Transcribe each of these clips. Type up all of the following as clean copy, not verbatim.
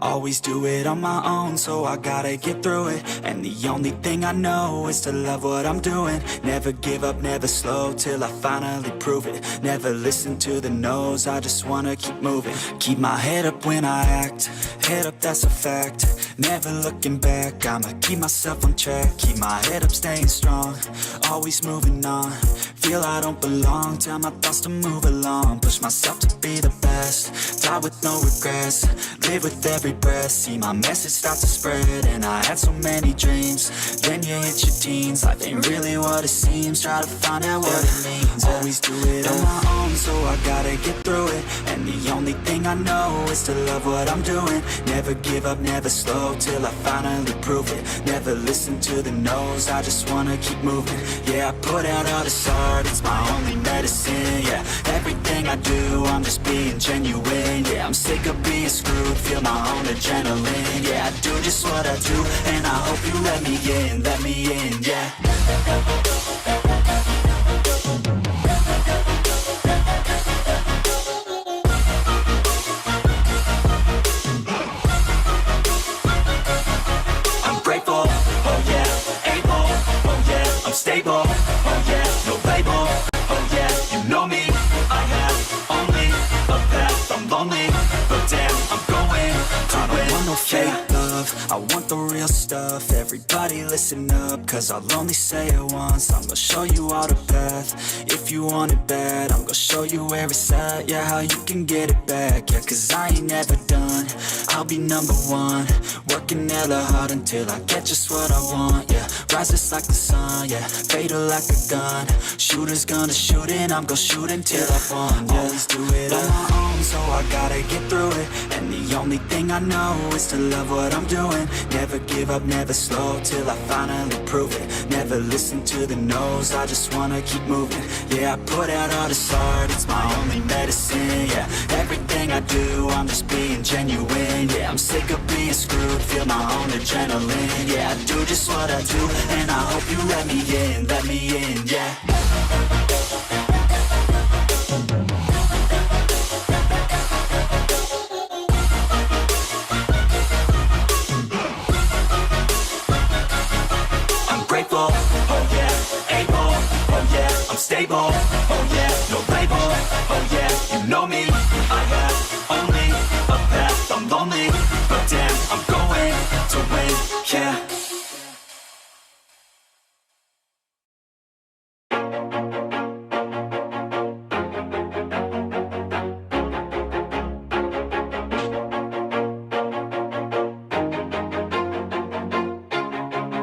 Always do it on my own, so I gotta get through it. And the only thing I know is to love what I'm doing. Never give up, never slow, till I finally prove it. Never listen to the no's, I just wanna keep moving. Keep my head up when I act, head up, that's a fact. Never looking back, I'ma keep myself on track. Keep my head up, staying strong, always moving on. Feel I don't belong, tell my thoughts to move along. Push myself to be the best, die with no regrets. Live with every breath, see my message start to spread. And I had so many dreams, then you hit your teens. Life ain't really what it seems, try to find out what it means. Always do it on my own, so I gotta get through it. And the only thing I know is to love what I'm doing. Never give up, never slow, till I finally prove it. Never listen to the no's, I just wanna keep moving. Yeah, I put out all this art, it's my only medicine. Yeah, everything I do, I'm just being genuine. Yeah, I'm sick of being screwed, feel my own adrenaline. Yeah, I do just what I do, and I hope you let me in, yeah. I'm grateful, oh yeah, able, oh yeah, I'm stable, oh yeah, no label, oh yeah, you know me, I have only a path, I'm lonely, but damn, I'm going to win. I don't want no fake love, I want the real stuff. Everybody listen up, cause I'll only say it once. I'm gonna show you all the path, if you want it bad. I'm gonna show you where it's at, yeah, how you can get it back. Yeah, cause I ain't never done, I'll be number one. Working hella hard until I get just what I want, yeah. Rises like the sun, yeah, fatal like a gun. Shooter's gonna shoot and I'm gonna shoot until I've won, yeah. Always do it on my own, so I gotta get through it. And the only thing I know is to love what I'm doing. Never give up, never slow, till I finally prove it. Never listen to the no's, I just wanna keep moving. Yeah, I put out all this art, it's my only medicine. Yeah, everything I do, I'm just being genuine. Yeah, I'm sick of being screwed, feel my own adrenaline. Yeah, I do just what I do, and I hope you let me in, yeah. Oh yeah, able, oh yeah, I'm stable, oh yeah, no label, oh yeah, you know me, I have only a path, I'm lonely, but damn, I'm going to win, yeah.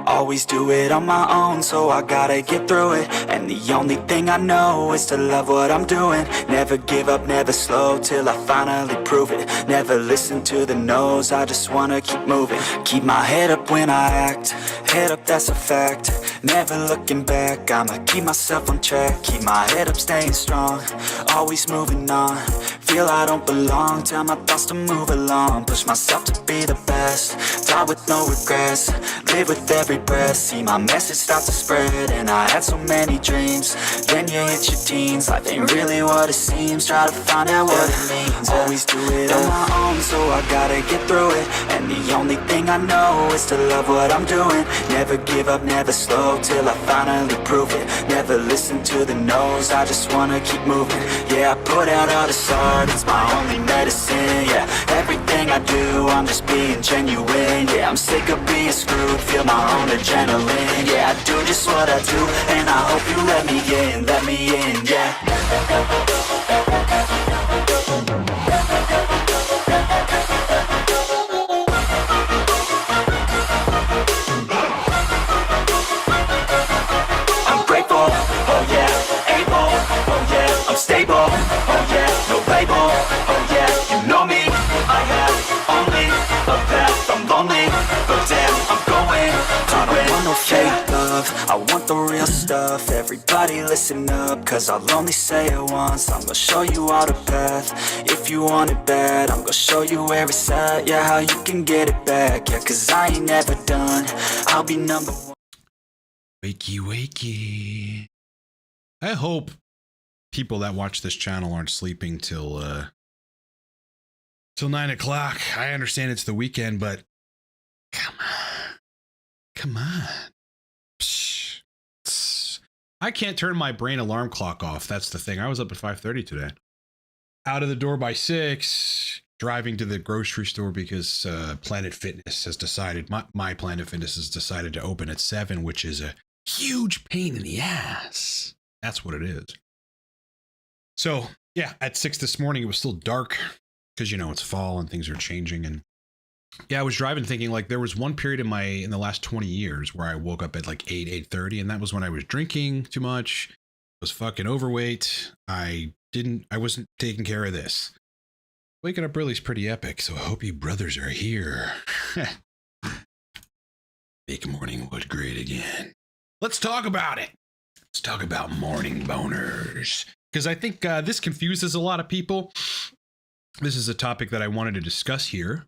Always do it on my own, so I gotta get through it. And the only thing I know is to love what I'm doing. Never give up, never slow, till I finally prove it. Never listen to the no's, I just wanna keep moving. Keep my head up when I act, head up, that's a fact. Never looking back, I'ma keep myself on track. Keep my head up, staying strong, always moving on. Feel I don't belong, tell my thoughts to move along. Push myself to be the best, die with no regrets. Live with every breath, see my message start to spread. And I had so many dreams, then you hit your teens. Life ain't really what it seems, try to find out what it means. Always do it on my own, so I gotta get through it. And the only thing I know is to love what I'm doing. Never give up, never slow, till I finally prove it. Never listen to the no's, I just wanna keep moving. Yeah, I put out all this art, it's my only medicine. Yeah, everything I do, I'm just being genuine. Yeah, I'm sick of being screwed, feel my own adrenaline. Yeah, I do just what I do, and I hope you let me in, yeah. I'm grateful, oh yeah, able, oh yeah, I'm stable, oh yeah, no label, oh yeah, you know me, I have only a path, I'm lonely, but damn, I'm going to win. I don't want no fake love, I want the real stuff. Everybody listen up, cause I'll only say it once. I'm gonna show you all the path, if you want it bad. I'm gonna show you where it's at, yeah, how you can get it back. Yeah, cause I ain't never done, I'll be number one. Wakey, wakey. I hope people that watch this channel aren't sleeping till till 9 o'clock. I understand it's the weekend, but come on. Come on. Psh, psh. I can't turn my brain alarm clock off. That's the thing. I was up at 5:30 today. Out of the door by 6, driving to the grocery store because Planet Fitness has decided, my Planet Fitness has decided to open at 7, which is a huge pain in the ass. That's what it is. So yeah, at 6 this morning, it was still dark because, you know, it's fall and things are changing. And yeah, I was driving thinking like there was one period in the last 20 years where I woke up at like 8:30, and that was when I was drinking too much, was fucking overweight. I wasn't taking care of this. Waking up early is pretty epic, so I hope you brothers are here. Make Morningwood great again. Let's talk about it. Let's talk about morning boners. Because I think this confuses a lot of people. This is a topic that I wanted to discuss here.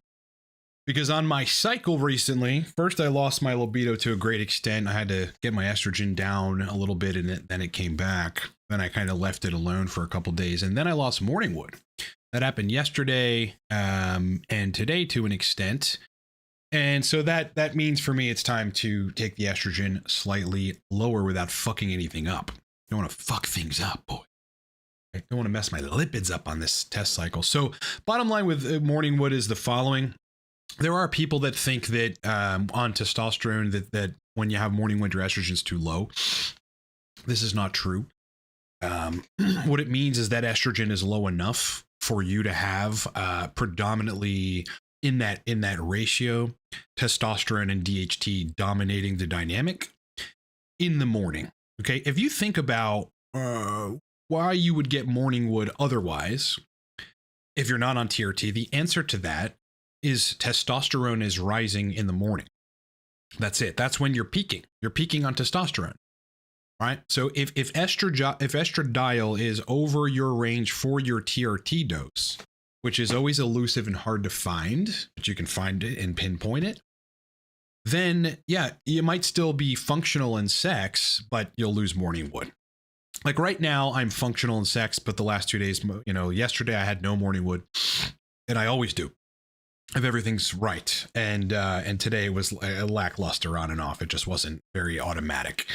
Because on my cycle recently, first I lost my libido to a great extent. I had to get my estrogen down a little bit, and then it came back. Then I kind of left it alone for a couple days, and then I lost morningwood. That happened yesterday and today to an extent. And so that means for me, it's time to take the estrogen slightly lower without fucking anything up. Don't want to fuck things up, boy. I don't want to mess my lipids up on this test cycle. So bottom line with morningwood is the following. There are people that think that on testosterone that when you have morningwood, your estrogen's too low. This is not true. What it means is that estrogen is low enough for you to have predominantly in that ratio, testosterone and DHT dominating the dynamic in the morning. Okay, if you think about why you would get morningwood otherwise, if you're not on TRT, the answer to that is testosterone is rising in the morning. That's it. That's when you're peaking. You're peaking on testosterone, right? So if estradiol is over your range for your TRT dose, which is always elusive and hard to find, but you can find it and pinpoint it, then yeah, you might still be functional in sex, but you'll lose morningwood. Like right now, I'm functional in sex, but the last 2 days, you know, yesterday I had no morningwood, and I always do if everything's right. And today it was a lackluster on and off. It just wasn't very automatic.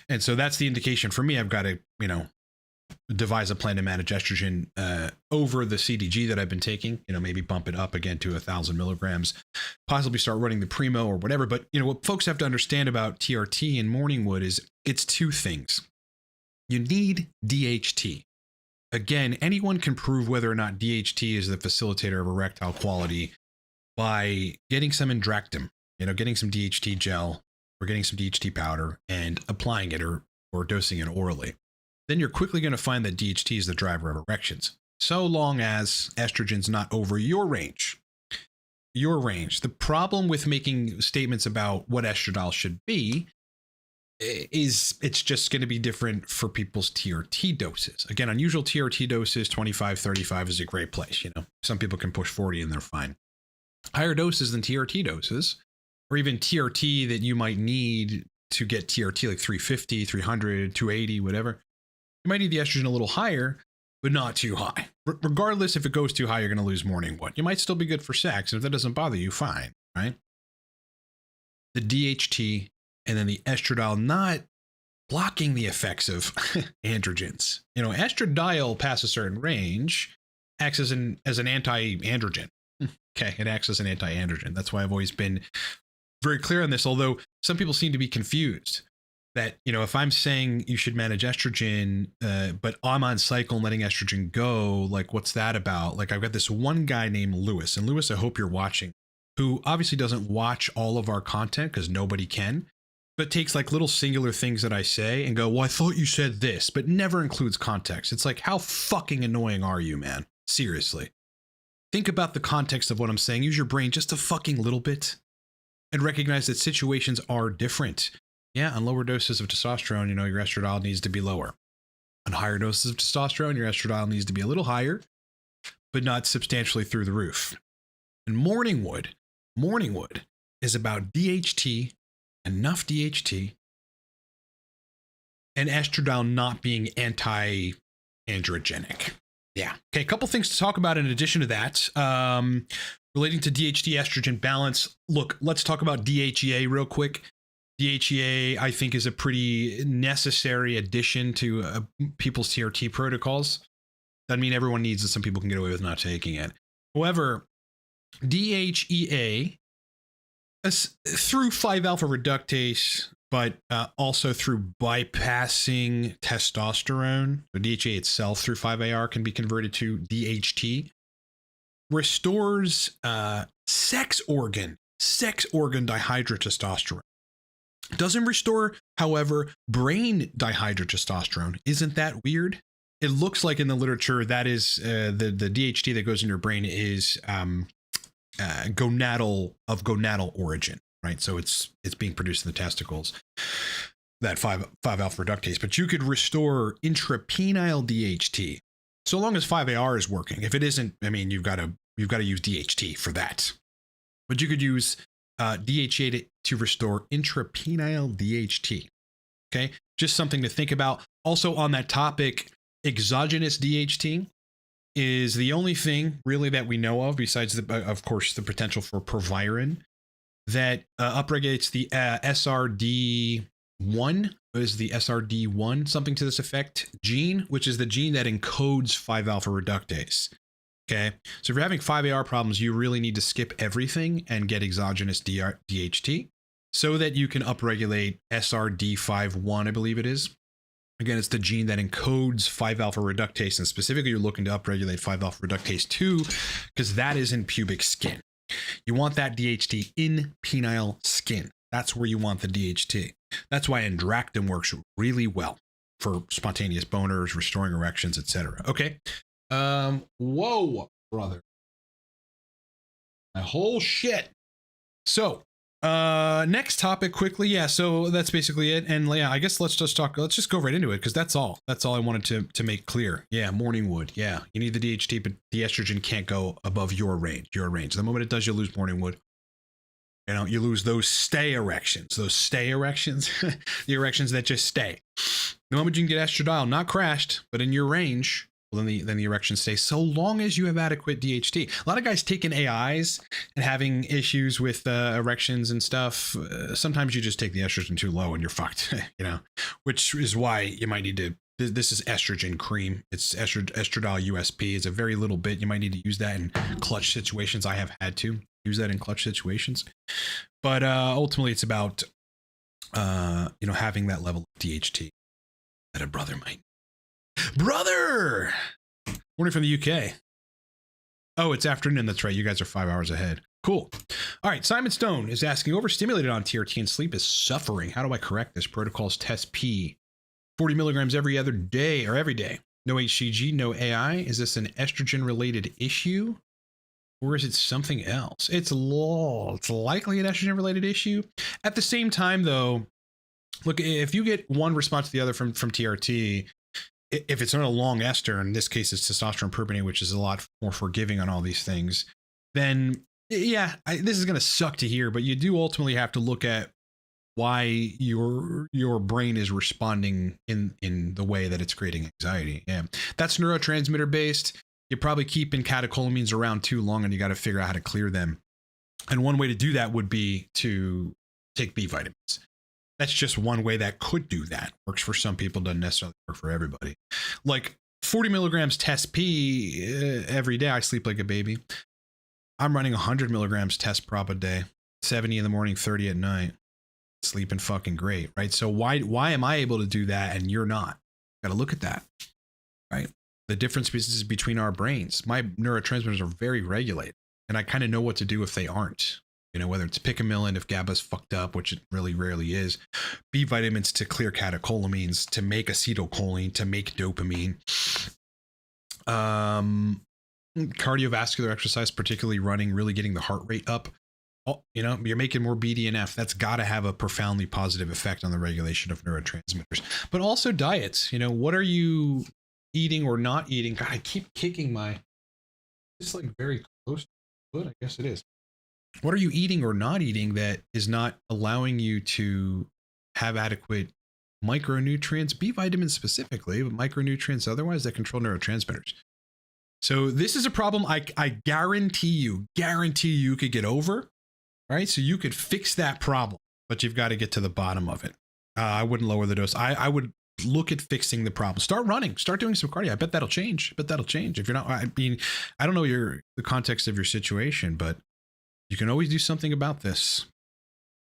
And so that's the indication for me. I've got to, you know, devise a plan to manage estrogen over the CDG that I've been taking, you know, maybe bump it up again to 1,000 milligrams, possibly start running the Primo or whatever. But, you know, what folks have to understand about TRT and morningwood is it's two things. You need DHT. Again, anyone can prove whether or not DHT is the facilitator of erectile quality by getting some Indractum, you know, getting some DHT gel or getting some DHT powder and applying it or dosing it orally. Then you're quickly going to find that DHT is the driver of erections, so long as estrogen's not over your range. Your range. The problem with making statements about what estradiol should be is it's just going to be different for people's TRT doses. Again, unusual TRT doses, 25, 35 is a great place. You know, some people can push 40 and they're fine. Higher doses than TRT doses, or even TRT that you might need to get TRT like 350, 300, 280, whatever. You might need the estrogen a little higher, but not too high. Regardless, if it goes too high, you're going to lose morningwood. You might still be good for sex, and if that doesn't bother you, fine, right? The DHT and then the estradiol not blocking the effects of androgens. You know, estradiol past a certain range acts as an anti-androgen. Okay, it acts as an anti-androgen. That's why I've always been very clear on this, although some people seem to be confused that, you know, if I'm saying you should manage estrogen, but I'm on cycle and letting estrogen go, like, what's that about? Like, I've got this one guy named Lewis, and Lewis, I hope you're watching, who obviously doesn't watch all of our content because nobody can, but takes like little singular things that I say and go, well, I thought you said this, but never includes context. It's like, how fucking annoying are you, man? Seriously. Think about the context of what I'm saying. Use your brain just a fucking little bit and recognize that situations are different. Yeah, on lower doses of testosterone, you know, your estradiol needs to be lower. On higher doses of testosterone, your estradiol needs to be a little higher, but not substantially through the roof. And morningwood is about DHT, enough DHT, and estradiol not being anti-androgenic. Yeah. Okay. A couple things to talk about in addition to that. Relating to DHT estrogen balance. Look, let's talk about DHEA real quick. DHEA, I think, is a pretty necessary addition to people's TRT protocols. Doesn't mean everyone needs it. Some people can get away with not taking it. However, DHEA, through 5-alpha reductase, but also through bypassing testosterone, the DHEA itself through 5-AR can be converted to DHT, restores sex organ dihydrotestosterone. Doesn't restore, however, brain dihydrotestosterone. Isn't that weird? It looks like in the literature that is the DHT that goes in your brain is gonadal origin, right? So it's being produced in the testicles, that 5-alpha reductase. But you could restore intrapenile DHT so long as 5-AR is working. If it isn't, I mean, you've got to use DHT for that. But you could use DHA to restore intrapenile DHT. Okay, just something to think about. Also on that topic, exogenous DHT is the only thing really that we know of, besides of course the potential for proviron, that upregulates the SRD1. What is the SRD1? Something to this effect gene, which is the gene that encodes 5-alpha reductase. Okay, so if you're having 5-AR problems, you really need to skip everything and get exogenous DHT so that you can upregulate SRD51, I believe it is. Again, it's the gene that encodes 5-alpha reductase, and specifically you're looking to upregulate 5-alpha reductase 2 because that is in pubic skin. You want that DHT in penile skin. That's where you want the DHT. That's why Andractin works really well for spontaneous boners, restoring erections, etc. Okay. Whoa, brother. My whole shit. So, next topic quickly. Yeah, so that's basically it. And yeah, I guess let's just go right into it because that's all I wanted to make clear. Yeah, morning wood. Yeah, you need the DHT, but the estrogen can't go above your range. The moment it does, you lose morning wood. You know, you lose those stay erections, the erections that just stay. The moment you can get estradiol, not crashed, but in your range, well, then the erection stays so long as you have adequate DHT. A lot of guys taking AIs and having issues with erections and stuff. Sometimes you just take the estrogen too low and you're fucked, you know, which is why you might need to. This is estrogen cream. It's estradiol USP. It's a very little bit. You might need to use that in clutch situations. I have had to use that in clutch situations, but ultimately it's about having that level of DHT that a brother might. Brother! Morning from the UK. Oh, it's afternoon. That's right. You guys are 5 hours ahead. Cool. All right. Simon Stone is asking, overstimulated on TRT and sleep is suffering. How do I correct this? Protocols test P. 40 milligrams every other day or every day. No HCG, no AI. Is this an estrogen related issue? Or is it something else? It's likely an estrogen related issue. At the same time, though, look, if you get one response to the other from TRT, if it's not a long ester, in this case it's testosterone propionate, which is a lot more forgiving on all these things, then yeah, this is going to suck to hear, but you do ultimately have to look at why your brain is responding in the way that it's creating anxiety. Yeah, that's neurotransmitter based. You're probably keeping catecholamines around too long, and you got to figure out how to clear them. And one way to do that would be to take B vitamins. That's just one way that could do that. Works for some people, doesn't necessarily work for everybody. Like 40 milligrams test P every day. I sleep like a baby. I'm running 100 milligrams test prop a day, 70 in the morning, 30 at night. Sleeping fucking great, right? So why am I able to do that and you're not? Got to look at that, right? The difference is between our brains. My neurotransmitters are very regulated, and I kind of know what to do if they aren't. You know, whether it's picamilin if GABA's fucked up, which it really rarely is, B vitamins to clear catecholamines, to make acetylcholine, to make dopamine, cardiovascular exercise, particularly running, really getting the heart rate up. Oh, you know, you're making more BDNF. That's got to have a profoundly positive effect on the regulation of neurotransmitters. But also diets. You know, what are you eating or not eating? God, I keep kicking it's like very close to the foot. I guess it is. What are you eating or not eating that is not allowing you to have adequate micronutrients, B vitamins specifically, but micronutrients otherwise that control neurotransmitters? So this is a problem I guarantee you could get over. Right? So you could fix that problem, but you've got to get to the bottom of it. I wouldn't lower the dose. I would look at fixing the problem. Start running. Start doing some cardio. I bet that'll change. If you're not, I mean, I don't know the context of your situation, but you can always do something about this.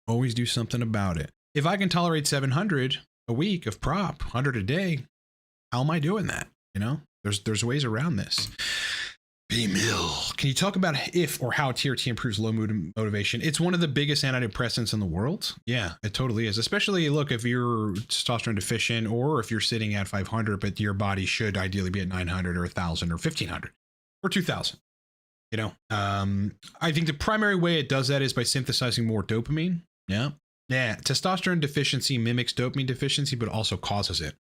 Always do something about it. If I can tolerate 700 a week of prop, 100 a day, how am I doing that? You know, there's ways around this. B-Mill, can you talk about if or how TRT improves low mood and motivation? It's one of the biggest antidepressants in the world. Yeah, it totally is. Especially, look, if you're testosterone deficient or if you're sitting at 500, but your body should ideally be at 900 or 1,000 or 1,500 or 2,000. You know, I think the primary way it does that is by synthesizing more dopamine. Yeah. Testosterone deficiency mimics dopamine deficiency, but also causes it.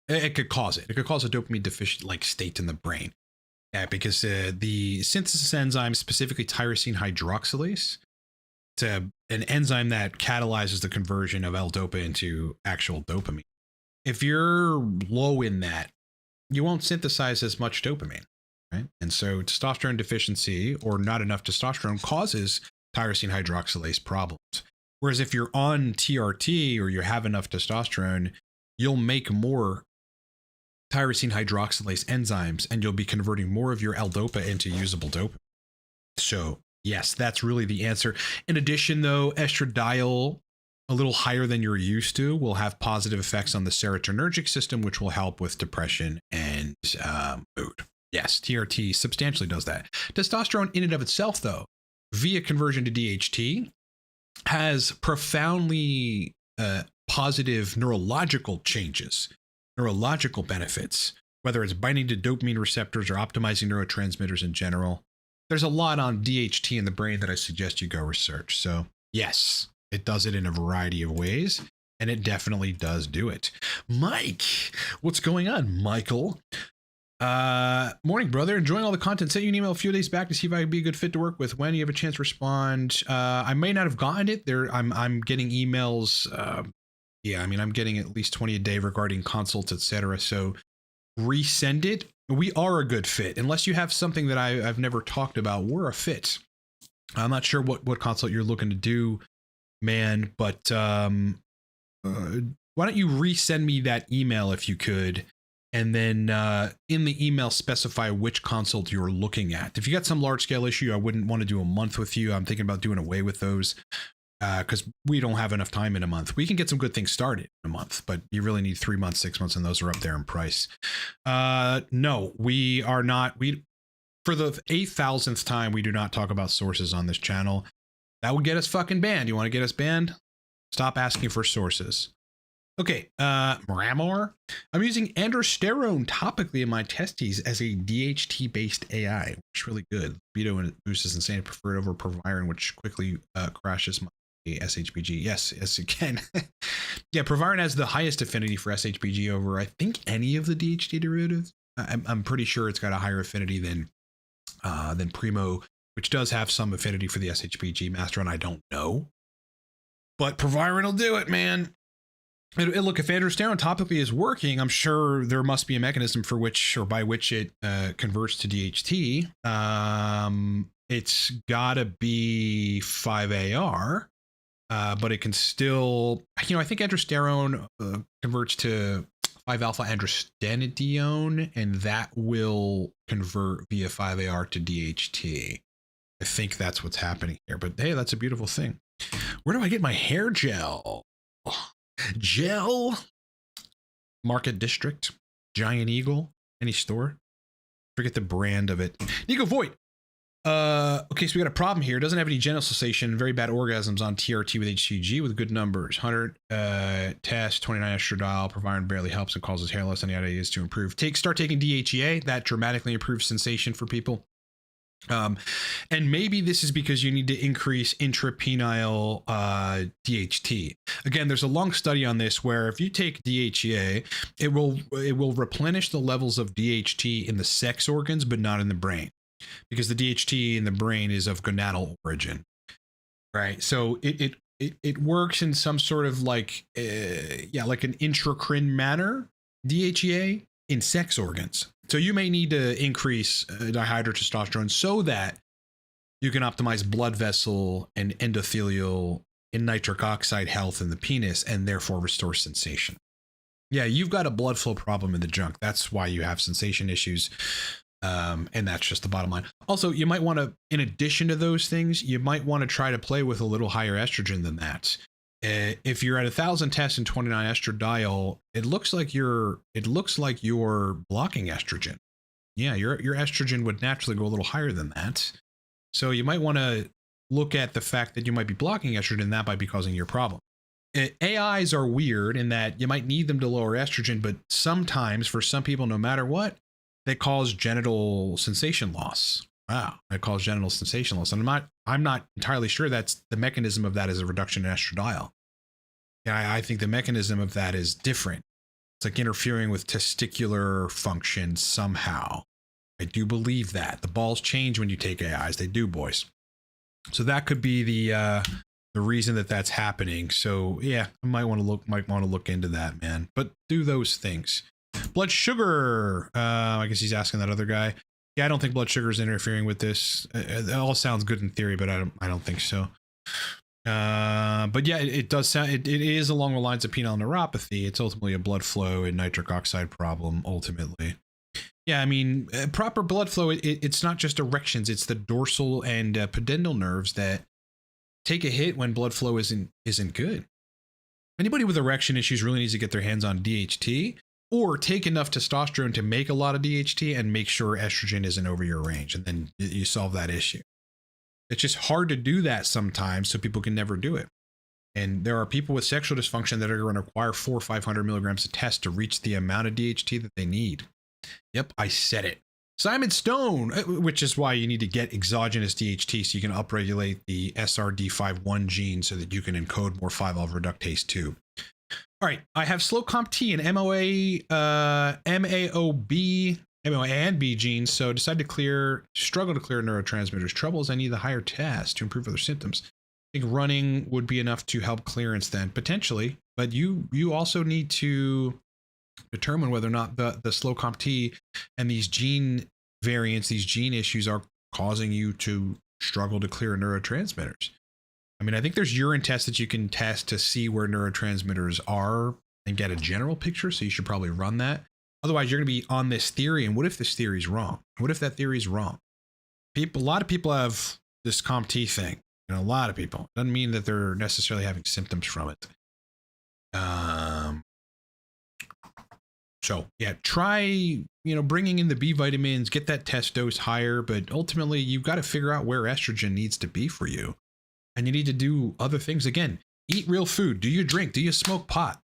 It could cause it. It could cause a dopamine deficient like state in the brain. Yeah, because the synthesis enzyme, specifically tyrosine hydroxylase, it's an enzyme that catalyzes the conversion of L-dopa into actual dopamine. If you're low in that, you won't synthesize as much dopamine, right? And so testosterone deficiency or not enough testosterone causes tyrosine hydroxylase problems. Whereas if you're on TRT or you have enough testosterone, you'll make more tyrosine hydroxylase enzymes, and you'll be converting more of your L-dopa into usable dopamine. So yes, that's really the answer. In addition, though, estradiol, a little higher than you're used to, will have positive effects on the serotonergic system, which will help with depression and mood. Yes, TRT substantially does that. Testosterone in and of itself, though, via conversion to DHT, has profoundly positive neurological changes. Neurological benefits, whether it's binding to dopamine receptors or optimizing neurotransmitters in general. There's a lot on DHT in the brain that I suggest you go research. So yes, it does it in a variety of ways, and it definitely does do it. Mike, what's going on, Michael? Morning, brother. Enjoying all the content. Sent you an email a few days back to see if I could be a good fit to work with. When you have a chance to respond, I may not have gotten it. I'm getting emails. Yeah, I mean, I'm getting at least 20 a day regarding consults, etc. So resend it. We are a good fit. Unless you have something that I've never talked about, we're a fit. I'm not sure what consult you're looking to do, man, but why don't you resend me that email if you could, and then in the email specify which consult you're looking at. If you got some large scale issue, I wouldn't want to do a month with you. I'm thinking about doing away with those. Because we don't have enough time in a month. We can get some good things started in a month, but you really need 3 months, 6 months, and those are up there in price. No, we are not. For the 8,000th time, we do not talk about sources on this channel. That would get us fucking banned. You want to get us banned? Stop asking for sources. Okay, Miramor. I'm using androsterone topically in my testes as a DHT-based AI, which is really good. Libido and boost is insane. I prefer it over Proviron, which quickly crashes my SHBG. Yes, it can. Yeah, Proviron has the highest affinity for SHBG over, I think, any of the DHT derivatives. I'm pretty sure it's got a higher affinity than Primo, which does have some affinity for the SHBG. Masteron, I don't know. But Proviron will do it, man. Look, if androsterone topically is working, I'm sure there must be a mechanism for which or by which it converts to DHT. It's gotta be 5-AR, but it can still, I think androsterone converts to 5-alpha androstenedione, and that will convert via 5-AR to DHT. I think that's what's happening here, but hey, that's a beautiful thing. Where do I get my hair gel? Gel, Market District, Giant Eagle, any store. Forget the brand of it. Nico Voigt. Okay, so we got a problem here. Doesn't have any genital cessation, very bad orgasms on TRT with HCG with good numbers. 100 test, 29 estradiol. Proviron barely helps and causes hair loss. Any ideas to improve? Start taking DHEA. That dramatically improves sensation for people. And maybe this is because you need to increase intrapenile DHT. Again, there's a long study on this where if you take DHEA, it will replenish the levels of DHT in the sex organs, but not in the brain, because the DHT in the brain is of gonadal origin, right? So it works in some sort of like an intracrine manner, DHEA, in sex organs. So you may need to increase dihydrotestosterone so that you can optimize blood vessel and endothelial and nitric oxide health in the penis and therefore restore sensation. Yeah, you've got a blood flow problem in the junk. That's why you have sensation issues. And that's just the bottom line. Also, you might want to, in addition to those things, you might want to try to play with a little higher estrogen than that. If you're at 1,000 tests and 29 estradiol, it looks like you're blocking estrogen. Yeah, your estrogen would naturally go a little higher than that. So you might want to look at the fact that you might be blocking estrogen, that might be causing your problem. AIs are weird in that you might need them to lower estrogen, but sometimes for some people, no matter what, they cause genital sensation loss. Wow, it causes genital sensation loss. And I'm not entirely sure that's the mechanism of that is a reduction in estradiol. Yeah, I think the mechanism of that is different. It's like interfering with testicular function somehow. I do believe that. The balls change when you take AIs. They do, boys. So that could be the reason that that's happening. So yeah, I might want to look into that, man. But do those things. Blood sugar. I guess he's asking that other guy. Yeah, I don't think blood sugar is interfering with this. It all sounds good in theory, but I don't think so. But yeah, it does sound. It is along the lines of penile neuropathy. It's ultimately a blood flow and nitric oxide problem. Ultimately. Yeah, I mean, proper blood flow. It's not just erections. It's the dorsal and pudendal nerves that take a hit when blood flow isn't good. Anybody with erection issues really needs to get their hands on DHT or take enough testosterone to make a lot of DHT and make sure estrogen isn't over your range, and then you solve that issue. It's just hard to do that sometimes, so people can never do it. And there are people with sexual dysfunction that are going to require 400 or 500 milligrams of test to reach the amount of DHT that they need. Yep, I said it. Simon Stone, which is why you need to get exogenous DHT so you can upregulate the SRD51 gene so that you can encode more 5-alpha reductase 2. All right, I have slow comp T and MAOB and B genes, so decided to struggle to clear neurotransmitters troubles. I need the higher test to improve other symptoms. I think running would be enough to help clearance then, potentially, but you also need to determine whether or not the slow comp T and these gene variants, these gene issues are causing you to struggle to clear neurotransmitters. I mean, I think there's urine tests that you can test to see where neurotransmitters are and get a general picture, so you should probably run that. Otherwise, you're going to be on this theory, and what if this theory is wrong? What if that theory is wrong? A lot of people have this COMT thing. You know, a lot of people. Doesn't mean that they're necessarily having symptoms from it. So yeah, try, bringing in the B vitamins, get that test dose higher, but ultimately you've got to figure out where estrogen needs to be for you. And you need to do other things. Again, eat real food. Do you drink? Do you smoke pot?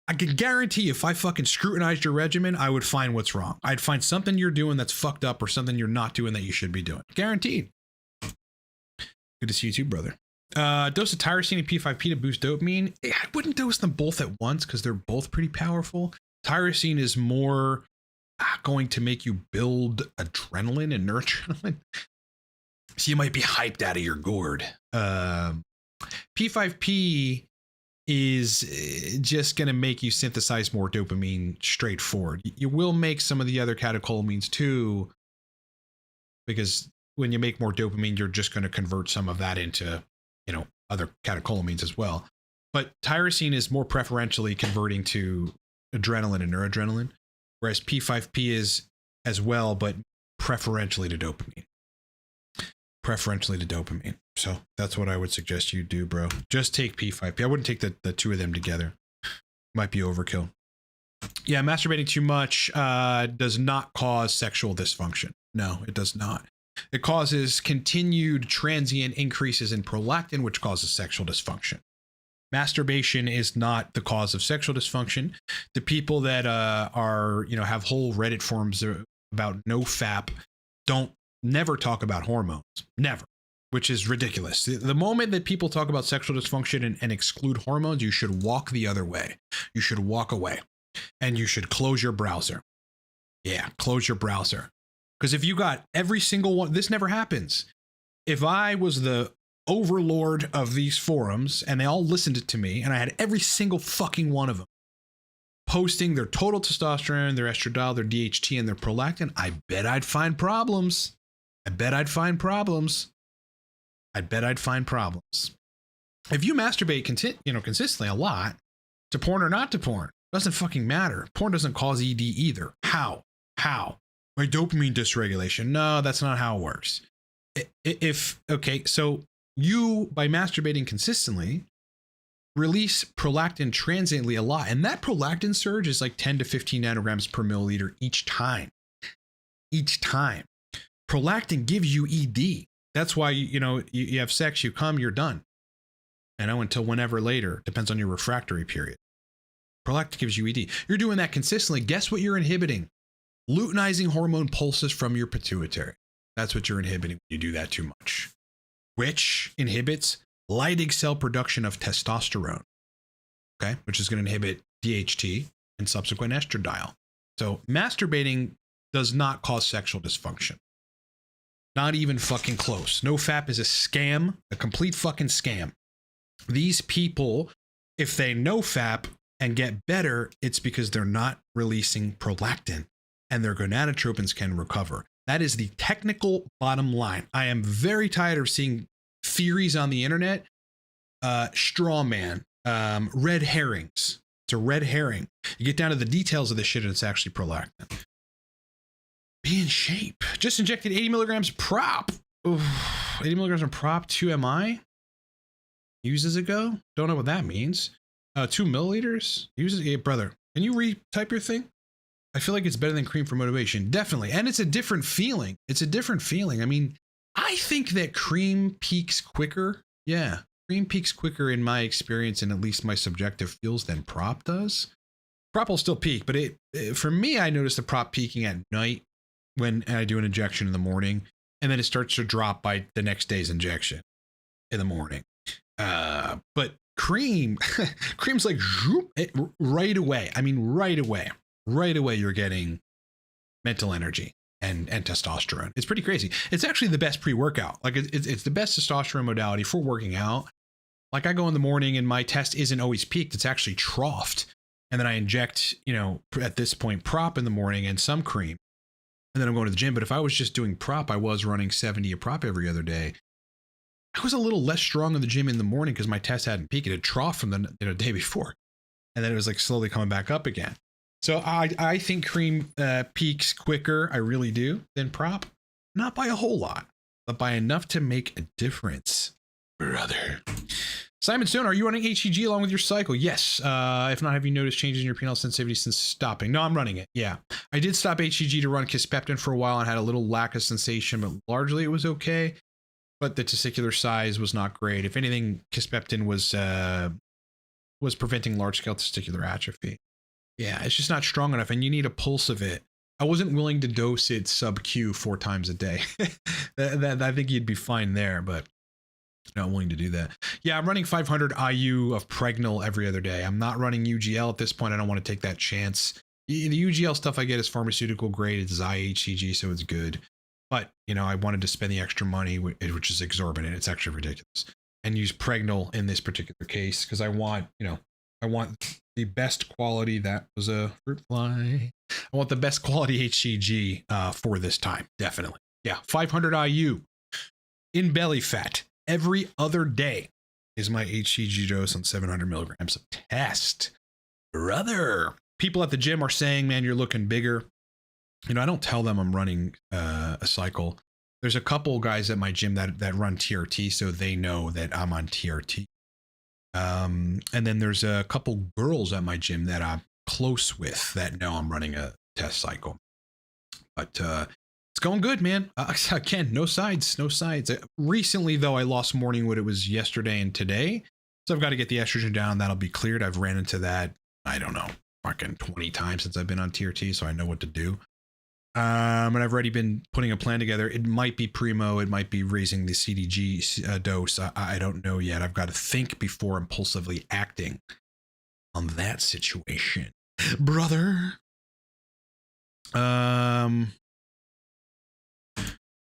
I can guarantee if I fucking scrutinized your regimen, I would find what's wrong. I'd find something you're doing that's fucked up or something you're not doing that you should be doing. Guaranteed. Good to see you too, brother. Dose of tyrosine and P5P to boost dopamine. I wouldn't dose them both at once because they're both pretty powerful. Tyrosine is more going to make you build adrenaline and noradrenaline. So you might be hyped out of your gourd. P5P is just going to make you synthesize more dopamine straightforward. You will make some of the other catecholamines too, because when you make more dopamine, you're just going to convert some of that into, other catecholamines as well. But tyrosine is more preferentially converting to adrenaline and noradrenaline, whereas P5P is as well, but preferentially to dopamine. So that's what I would suggest you do, bro. Just take P5P. I wouldn't take the two of them together. Might be overkill. Yeah, masturbating too much does not cause sexual dysfunction. No, it does not. It causes continued transient increases in prolactin, which causes sexual dysfunction. Masturbation is not the cause of sexual dysfunction. The people that have whole Reddit forums about NoFap never talk about hormones. Never. Which is ridiculous. The moment that people talk about sexual dysfunction and exclude hormones, you should walk the other way. You should walk away. And you should close your browser. Yeah, close your browser. Because if you got every single one, this never happens. If I was the overlord of these forums and they all listened to me and I had every single fucking one of them posting their total testosterone, their estradiol, their DHT, and their prolactin, I bet I'd find problems. I bet I'd find problems. If you masturbate consistently a lot, to porn or not to porn, doesn't fucking matter. Porn doesn't cause ED either. How? My dopamine dysregulation. No, that's not how it works. So you, by masturbating consistently, release prolactin transiently a lot. And that prolactin surge is like 10 to 15 nanograms per milliliter each time. Prolactin gives you ED. That's why, you have sex, you come, you're done. Until whenever later. Depends on your refractory period. Prolactin gives you ED. You're doing that consistently. Guess what you're inhibiting? Luteinizing hormone pulses from your pituitary. That's what you're inhibiting when you do that too much. Which inhibits Leydig cell production of testosterone. Okay, which is going to inhibit DHT and subsequent estradiol. So masturbating does not cause sexual dysfunction. Not even fucking close. NoFap is a scam, a complete fucking scam. These people, if they NoFap and get better, it's because they're not releasing prolactin and their gonadotropins can recover. That is the technical bottom line. I am very tired of seeing theories on the internet, straw man, red herrings. It's a red herring. You get down to the details of this shit and it's actually prolactin. Be in shape. Just injected 80 milligrams prop. Oof, 80 milligrams of prop, 2 MI. Uses ago. Don't know what that means. 2 milliliters. Uses, brother, can you retype your thing? I feel like it's better than cream for motivation. Definitely. And it's a different feeling. I mean, I think that cream peaks quicker. Yeah. Cream peaks quicker in my experience and at least my subjective feels than prop does. Prop will still peak, but for me, I notice the prop peaking at night when I do an injection in the morning, and then it starts to drop by the next day's injection in the morning. But cream's like right away. I mean, right away you're getting mental energy and testosterone. It's pretty crazy. It's actually the best pre-workout. Like it's the best testosterone modality for working out. Like I go in the morning and my test isn't always peaked. It's actually troughed. And then I inject, at this point, prop in the morning and some cream. And then I'm going to the gym. But if I was just doing prop, I was running 70 a prop every other day. I was a little less strong in the gym in the morning because my test hadn't peaked. It had troughed from the day before. And then it was like slowly coming back up again. So I think cream peaks quicker, I really do, than prop. Not by a whole lot, but by enough to make a difference, brother. Simon Stone, are you running HCG along with your cycle? Yes. If not, have you noticed changes in your penile sensitivity since stopping? No, I'm running it. Yeah. I did stop HCG to run Kisspeptin for a while and had a little lack of sensation, but largely it was okay. But the testicular size was not great. If anything, Kisspeptin was preventing large-scale testicular atrophy. Yeah, it's just not strong enough, and you need a pulse of it. I wasn't willing to dose it sub-Q 4 times a day. I think you'd be fine there, but not willing to do that. Yeah, I'm running 500 IU of Pregnal every other day. I'm not running UGL at this point. I don't want to take that chance. The UGL stuff I get is pharmaceutical grade. It's IHCG, so it's good. But, I wanted to spend the extra money, which is exorbitant. It's actually ridiculous. And use Pregnal in this particular case because I want, I want the best quality. That was a fruit fly. I want the best quality HCG for this time. Definitely. Yeah. 500 IU in belly fat every other day is my HCG dose on 700 milligrams of test. Brother. People at the gym are saying, man, you're looking bigger. I don't tell them I'm running a cycle. There's a couple guys at my gym that run TRT, so they know that I'm on TRT. And then there's a couple girls at my gym that I'm close with that know I'm running a test cycle. But it's going good, man. Again, no sides. Recently, though, I lost morning wood. It was yesterday and today. So I've got to get the estrogen down. That'll be cleared. I've ran into that, I don't know, fucking 20 times since I've been on TRT, so I know what to do. And I've already been putting a plan together. It might be primo. It might be raising the CDG dose. I don't know yet. I've got to think before impulsively acting on that situation, brother.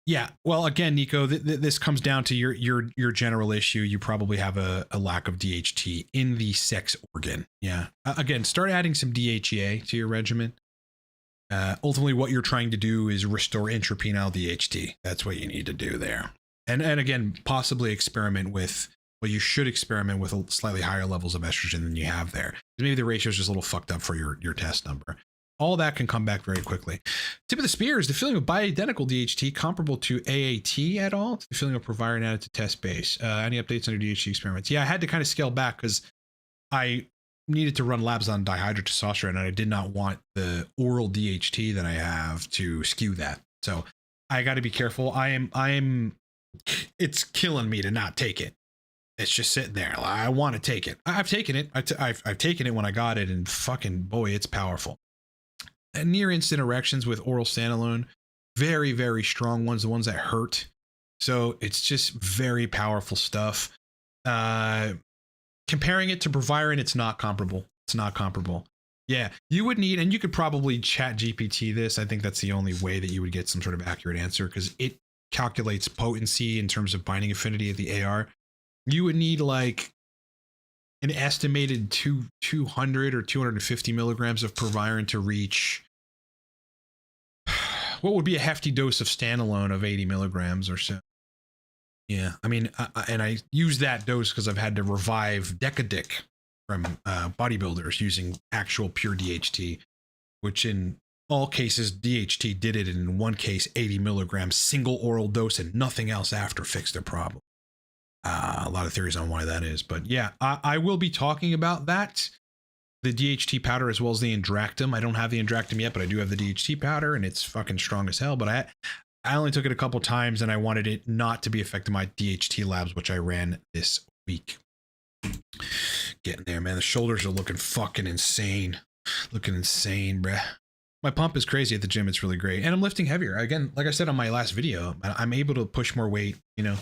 Yeah. Well, again, Nico, this comes down to your general issue. You probably have a lack of DHT in the sex organ. Yeah. Again, start adding some DHEA to your regimen. Ultimately, what you're trying to do is restore intrapenile DHT. That's what you need to do there. And again, possibly experiment with, well, you should experiment with slightly higher levels of estrogen than you have there. Maybe the ratio is just a little fucked up for your test number. All that can come back very quickly. Tip of the spear is the feeling of bioidentical DHT comparable to AAT at all? It's the feeling of proviron added to test base. Any updates on your DHT experiments? Yeah, I had to kind of scale back because I needed to run labs on dihydrotestosterone and I did not want the oral DHT that I have to skew that. So I got to be careful. It's killing me to not take it. It's just sitting there. I want to take it. I've taken it. I've taken it when I got it and fucking boy, it's powerful. And near instant erections with oral standalone, very, very strong ones, the ones that hurt. So it's just very powerful stuff. Comparing it to proviron, it's not comparable. It's not comparable. Yeah, you would need, and you could probably chat GPT this. I think that's the only way that you would get some sort of accurate answer because it calculates potency in terms of binding affinity of the AR. You would need like an estimated 200 or 250 milligrams of proviron to reach what would be a hefty dose of standalone of 80 milligrams or so. Yeah, I mean, I use that dose because I've had to revive Decadic from bodybuilders using actual pure DHT, which in all cases, DHT did it, and in one case, 80 milligrams single oral dose and nothing else after fixed their problem. A lot of theories on why that is, but yeah, I will be talking about that. The DHT powder as well as the Indractum. I don't have the Indractum yet, but I do have the DHT powder and it's fucking strong as hell. But I only took it a couple times and I wanted it not to be affecting my DHT labs, which I ran this week. Getting there, man. The shoulders are looking fucking insane. Looking insane, bruh. My pump is crazy at the gym. It's really great. And I'm lifting heavier. Again, like I said on my last video, I'm able to push more weight, you know.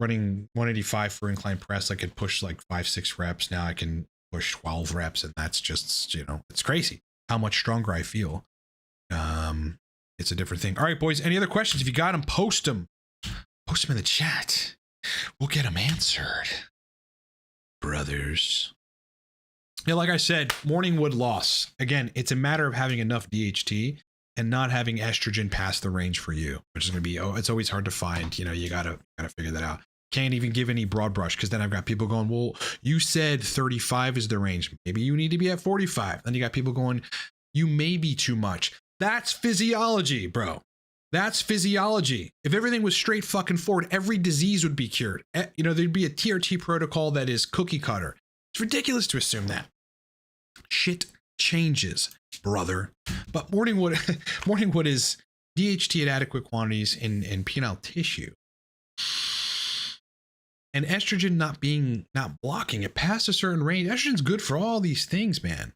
Running 185 for incline press, I could push like 5-6 reps. Now I can push 12 reps, and that's just, you know, it's crazy how much stronger I feel. It's a different thing. All right, boys, any other questions? If you got them, post them in the chat. We'll get them answered, brothers. Yeah, like I said, morning wood loss. Again, it's a matter of having enough DHT and not having estrogen past the range for you, which is going to be, it's always hard to find. You know, you gotta figure that out. Can't even give any broad brush because then I've got people going, well, you said 35 is the range. Maybe you need to be at 45. Then you got people going, you may be too much. That's physiology, bro. That's physiology. If everything was straight fucking forward, every disease would be cured. You know, there'd be a TRT protocol that is cookie cutter. It's ridiculous to assume that. Shit changes, brother. But morning wood is DHT at adequate quantities in penile tissue. And estrogen not blocking it past a certain range. Estrogen's good for all these things, man.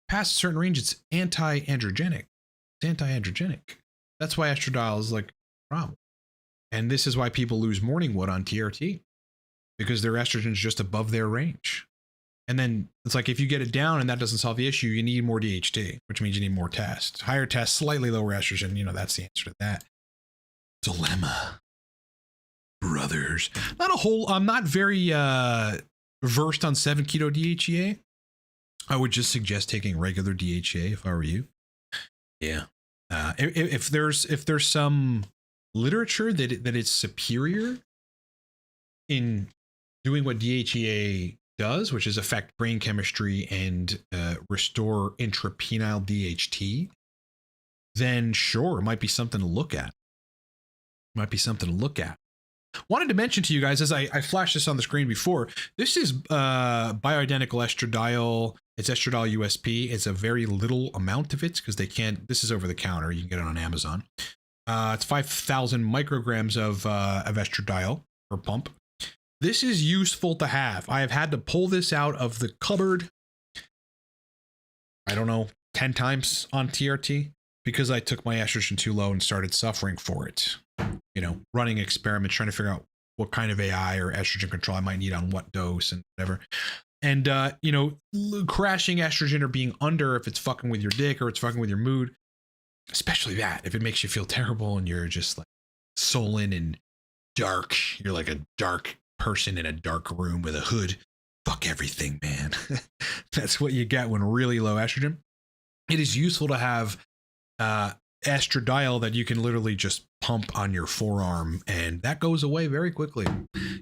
Past a certain range, it's anti-androgenic. It's anti-androgenic. That's why estradiol is like a problem. And this is why people lose morning wood on TRT, because their estrogen's just above their range. And then it's like, if you get it down and that doesn't solve the issue, you need more DHT, which means you need more tests. Higher tests, slightly lower estrogen. You know, that's the answer to that. Dilemma. Brothers. I'm not very versed on 7-keto DHEA. I would just suggest taking regular DHEA if I were you. Yeah. If there's some literature that it's superior in doing what DHEA does, which is affect brain chemistry and restore intrapenile DHT, then sure, it might be something to look at. Wanted to mention to you guys, as I flashed this on the screen before, this is bioidentical estradiol. It's estradiol USP. It's a very little amount of it because this is over the counter. You can get it on Amazon. It's 5,000 micrograms of estradiol per pump. This is useful to have. I have had to pull this out of the cupboard, I don't know, 10 times on TRT because I took my estrogen too low and started suffering for it. You know, running experiments, trying to figure out what kind of AI or estrogen control I might need on what dose and whatever. And, you know, crashing estrogen or being under if it's fucking with your dick or it's fucking with your mood, especially that, if it makes you feel terrible and you're just like, sullen and dark. You're like a dark person in a dark room with a hood. Fuck everything, man. That's what you get when really low estrogen. It is useful to have estradiol that you can literally just pump on your forearm, and that goes away very quickly.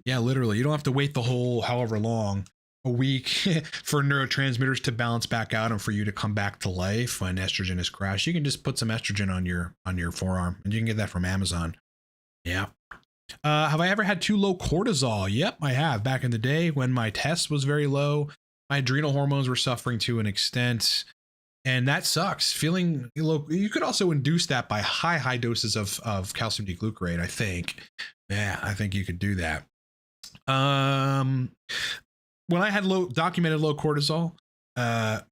Yeah, literally. You don't have to wait the whole however long, a week, for neurotransmitters to balance back out and for you to come back to life when estrogen is crashed. You can just put some estrogen on your forearm, and you can get that from Amazon. Yeah. Have I ever had too low cortisol? Yep, I have. Back in the day when my test was very low, my adrenal hormones were suffering to an extent. And that sucks. Feeling low. You could also induce that by high doses of calcium D-glucarate, I think. Yeah, I think you could do that. When I had documented low cortisol,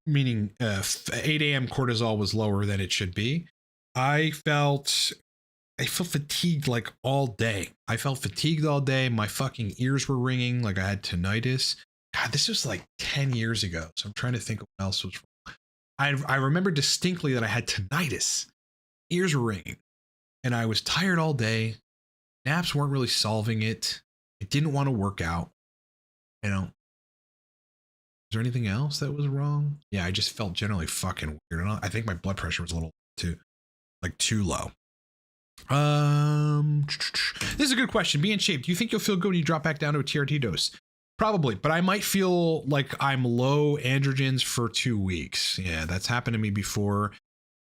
meaning 8 a.m. cortisol was lower than it should be, I felt fatigued like all day. I felt fatigued all day. My fucking ears were ringing like I had tinnitus. God, this was like 10 years ago. So I'm trying to think of what else was wrong. I remember distinctly that I had tinnitus, ears were ringing, and I was tired all day. Naps weren't really solving it. I didn't want to work out. You know, is there anything else that was wrong? Yeah, I just felt generally fucking weird. And I think my blood pressure was a little too low. This is a good question. Be in shape. Do you think you'll feel good when you drop back down to a TRT dose? Probably, but I might feel like I'm low androgens for 2 weeks. Yeah, that's happened to me before.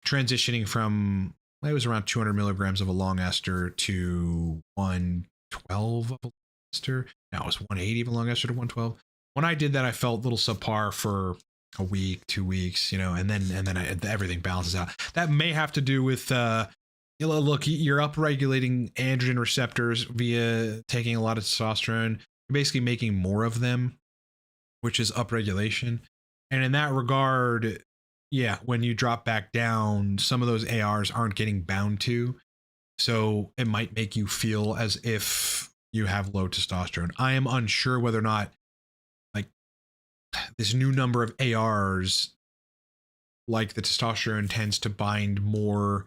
Transitioning from, it was around 200 milligrams of a long ester to 112 of a long ester. Now it was 180 of a long ester to 112. When I did that, I felt a little subpar for a week, 2 weeks, you know, and then everything balances out. That may have to do with, look, you're upregulating androgen receptors via taking a lot of testosterone. You're basically making more of them, which is upregulation. And in that regard, yeah, when you drop back down, some of those ARs aren't getting bound to. So it might make you feel as if you have low testosterone. I am unsure whether or not like this new number of ARs, like the testosterone tends to bind more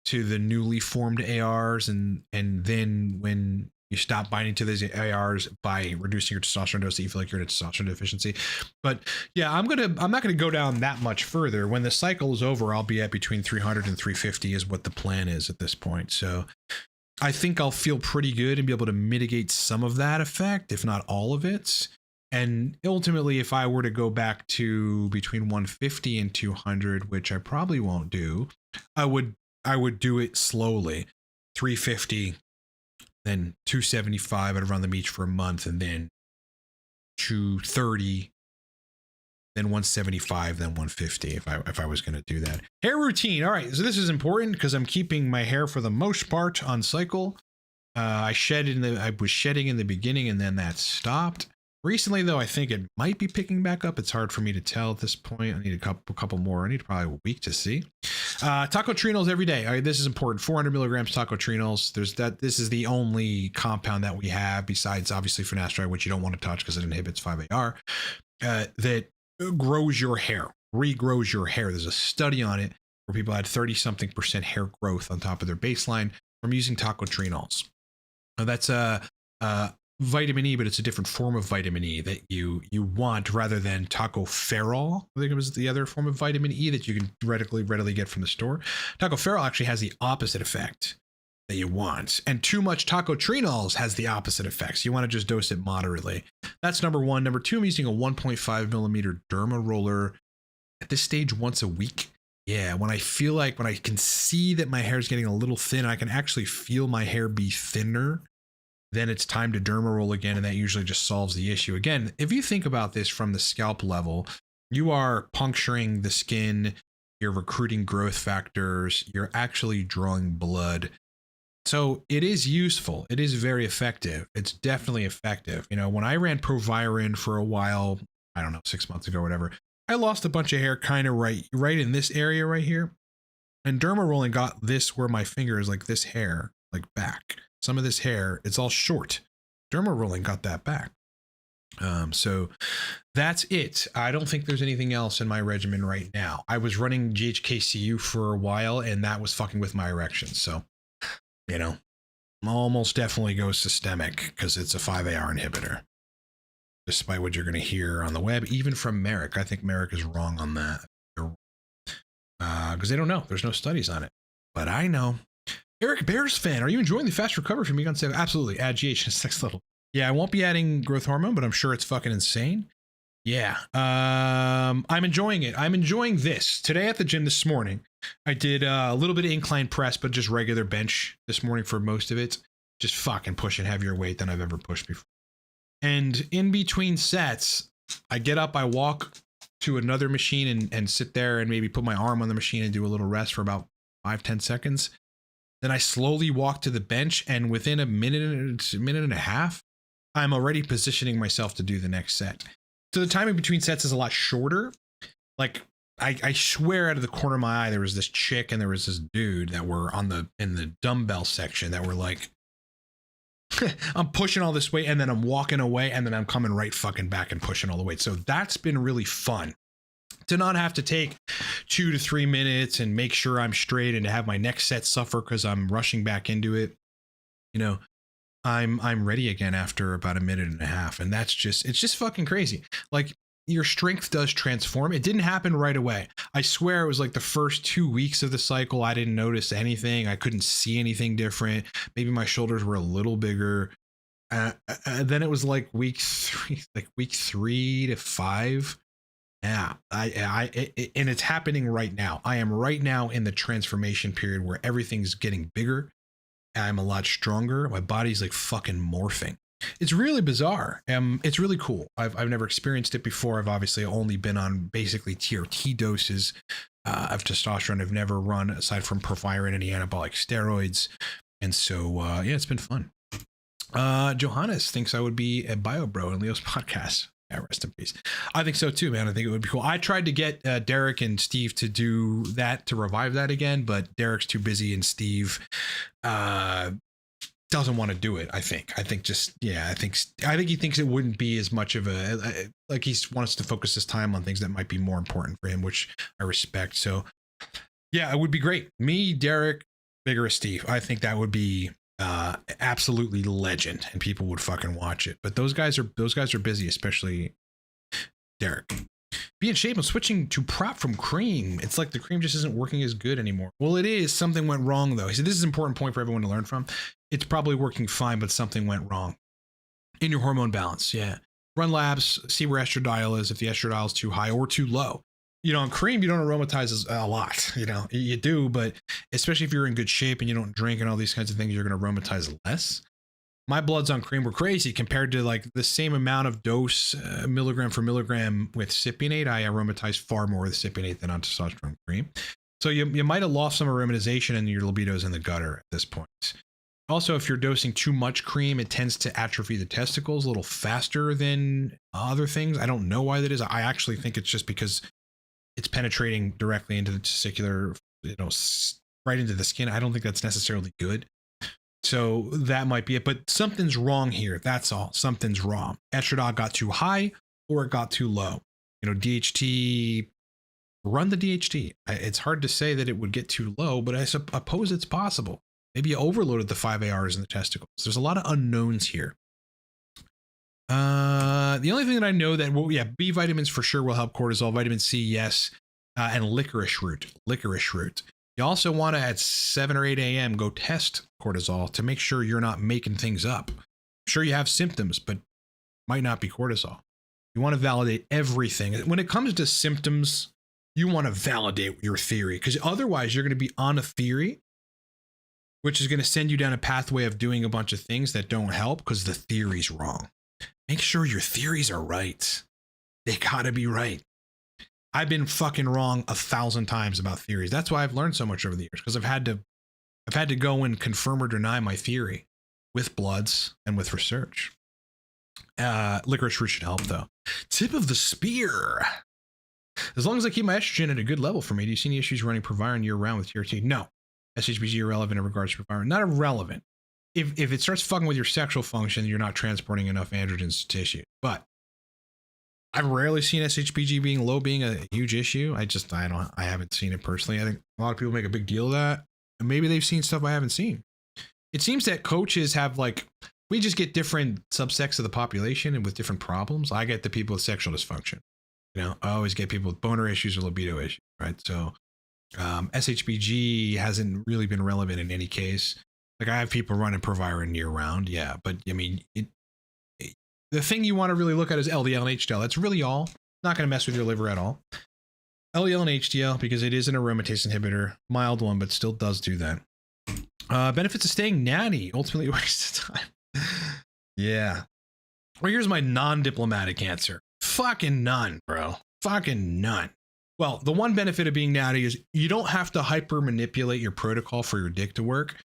to the newly formed ARs. And then when you stop binding to those ARs by reducing your testosterone dose, that you feel like you're in a testosterone deficiency. But yeah, I'm not gonna go down that much further. When the cycle is over, I'll be at between 300 and 350 is what the plan is at this point. So I think I'll feel pretty good and be able to mitigate some of that effect, if not all of it. And ultimately, if I were to go back to between 150 and 200, which I probably won't do, I would do it slowly. 350. Then 275, I'd run the beach for a month, and then 230, then 175, then 150 if I was going to do that. Hair routine. All right, so this is important because I'm keeping my hair for the most part on cycle. I was shedding in the beginning, and then that stopped. Recently, though, I think it might be picking back up. It's hard for me to tell at this point. I need a couple more. I need probably a week to see. Tacotrienols every day. All right, this is important. 400 milligrams tacotrienols. This is the only compound that we have besides obviously finasteride, which you don't want to touch because it inhibits 5-AR, that grows your hair, regrows your hair. There's a study on it where people had 30-something% hair growth on top of their baseline from using tacotrienols. Now that's vitamin E, but it's a different form of vitamin E that you want rather than tocopherol. I think it was the other form of vitamin E that you can readily get from the store. Tocopherol actually has the opposite effect that you want, and too much tacotrienols has the opposite effects. You want to just dose it moderately. That's number one. Number two, I'm using a 1.5 millimeter derma roller at this stage once a week. Yeah, when I can see that my hair is getting a little thin, I can actually feel my hair be thinner, then it's time to derma roll again, and that usually just solves the issue. Again, if you think about this from the scalp level, you are puncturing the skin, you're recruiting growth factors, you're actually drawing blood. So it is useful. It is very effective. It's definitely effective. You know, when I ran Proviron for a while, I don't know, 6 months ago or whatever, I lost a bunch of hair kind of right in this area right here. And derma rolling got this where my finger is, like this hair, like back. Some of this hair, it's all short. Derma rolling got that back. So that's it. I don't think there's anything else in my regimen right now. I was running GHKCU for a while, and that was fucking with my erections. So, you know, almost definitely goes systemic because it's a 5-AR inhibitor. Despite what you're going to hear on the web, even from Merrick. I think Merrick is wrong on that. Because they don't know. There's no studies on it. But I know. Eric Bears fan, are you enjoying the fast recovery from Egon 7? Absolutely. Add GH next level. Yeah, I won't be adding growth hormone, but I'm sure it's fucking insane. Yeah. I'm enjoying it. I'm enjoying this. Today at the gym this morning, I did a little bit of incline press, but just regular bench this morning for most of it. Just fucking pushing heavier weight than I've ever pushed before. And in between sets, I get up, I walk to another machine and sit there and maybe put my arm on the machine and do a little rest for about 5-10 seconds. Then I slowly walk to the bench, and within a minute and a half, I'm already positioning myself to do the next set. So the time in between sets is a lot shorter. Like I swear out of the corner of my eye, there was this chick and there was this dude that were in the dumbbell section that were like, I'm pushing all this weight and then I'm walking away and then I'm coming right fucking back and pushing all the weight. So that's been really fun to not have to take 2 to 3 minutes and make sure I'm straight and to have my next set suffer because I'm rushing back into it. You know, I'm ready again after about a minute and a half. And it's just fucking crazy. Like, your strength does transform. It didn't happen right away. I swear it was like the first 2 weeks of the cycle. I didn't notice anything. I couldn't see anything different. Maybe my shoulders were a little bigger. Then it was like week 3 to 5. Yeah, and it's happening right now. I am right now in the transformation period where everything's getting bigger. I'm a lot stronger. My body's like fucking morphing. It's really bizarre. It's really cool. I've never experienced it before. I've obviously only been on basically TRT doses of testosterone. I've never run, aside from proviron, any anabolic steroids. And so, yeah, it's been fun. Johannes thinks I would be a bio bro in Leo's podcast. Yeah, rest in peace. I think so too, man. I think it would be cool. I tried to get Derek and Steve to do that, to revive that again, but Derek's too busy and Steve doesn't want to do it. I think he thinks it wouldn't be as much of a, like, he wants to focus his time on things that might be more important for him, which I respect. So yeah, it would be great. Me, Derek, Vigorous Steve. I think that would be absolutely legend, and people would fucking watch it. But those guys are busy, especially Derek. Be in shape. I'm switching to prop from cream. It's like the cream just isn't working as good anymore. Well, it is. Something went wrong though. He said this is an important point for everyone to learn from. It's probably working fine, but something went wrong in your hormone balance. Yeah. Run labs, see where estradiol is, if the estradiol is too high or too low. You know, on cream, you don't aromatize a lot. You know, you do, but especially if you're in good shape and you don't drink and all these kinds of things, you're going to aromatize less. My bloods on cream were crazy compared to like the same amount of dose, milligram for milligram with cypionate. I aromatized far more with cypionate than on testosterone cream. So you might have lost some aromatization and your libido's in the gutter at this point. Also, if you're dosing too much cream, it tends to atrophy the testicles a little faster than other things. I don't know why that is. I actually think it's just because it's penetrating directly into the testicular, you know, right into the skin. I don't think that's necessarily good. So that might be it, but something's wrong here. That's all. Something's wrong. Estradiol got too high or it got too low. You know, DHT, run the DHT. It's hard to say that it would get too low, but I suppose it's possible. Maybe you overloaded the 5-ARs in the testicles. There's a lot of unknowns here. The only thing that I know that, well, yeah, B vitamins for sure will help cortisol. Vitamin C, yes. And licorice root. You also want to, at 7 or 8 a.m., go test cortisol to make sure you're not making things up. I'm sure you have symptoms, but might not be cortisol. You want to validate everything. When it comes to symptoms, you want to validate your theory, because otherwise you're going to be on a theory, which is going to send you down a pathway of doing a bunch of things that don't help because the theory's wrong. Make sure your theories are right. They gotta be right. I've been fucking wrong 1,000 times about theories. That's why I've learned so much over the years, because I've had to go and confirm or deny my theory with bloods and with research. Licorice root should help though. Tip of the spear. As long as I keep my estrogen at a good level for me, do you see any issues running proviron year round with TRT? No. SHBG irrelevant in regards to proviron. Not irrelevant. If it starts fucking with your sexual function, you're not transporting enough androgens to tissue. But I've rarely seen SHBG being low being a huge issue. I haven't seen it personally. I think a lot of people make a big deal of that. And maybe they've seen stuff I haven't seen. it seems that coaches have like, we just get different subsects of the population and with different problems. I get the people with sexual dysfunction. You know, I always get people with boner issues or libido issues, right? So SHBG hasn't really been relevant in any case. Like I have people running Proviron year round, yeah. But I mean, the thing you want to really look at is LDL and HDL. That's really all. Not going to mess with your liver at all. LDL and HDL, because it is an aromatase inhibitor, mild one, but still does do that. Benefits of staying natty, ultimately a waste of time. Yeah. Well, here's my non-diplomatic answer. Fucking none, bro. Fucking none. Well, the one benefit of being natty is you don't have to hyper manipulate your protocol for your dick to work.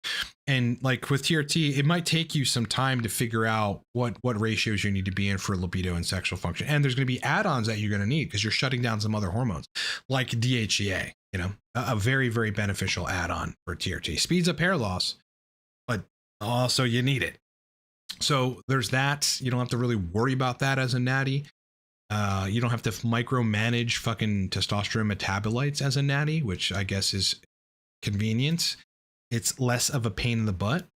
And like with TRT, it might take you some time to figure out what ratios you need to be in for libido and sexual function. And there's going to be add-ons that you're going to need because you're shutting down some other hormones like DHEA, you know, a very, very beneficial add-on for TRT. Speeds up hair loss, but also you need it. So there's that. You don't have to really worry about that as a natty. You don't have to micromanage fucking testosterone metabolites as a natty, which I guess is convenient. It's less of a pain in the butt.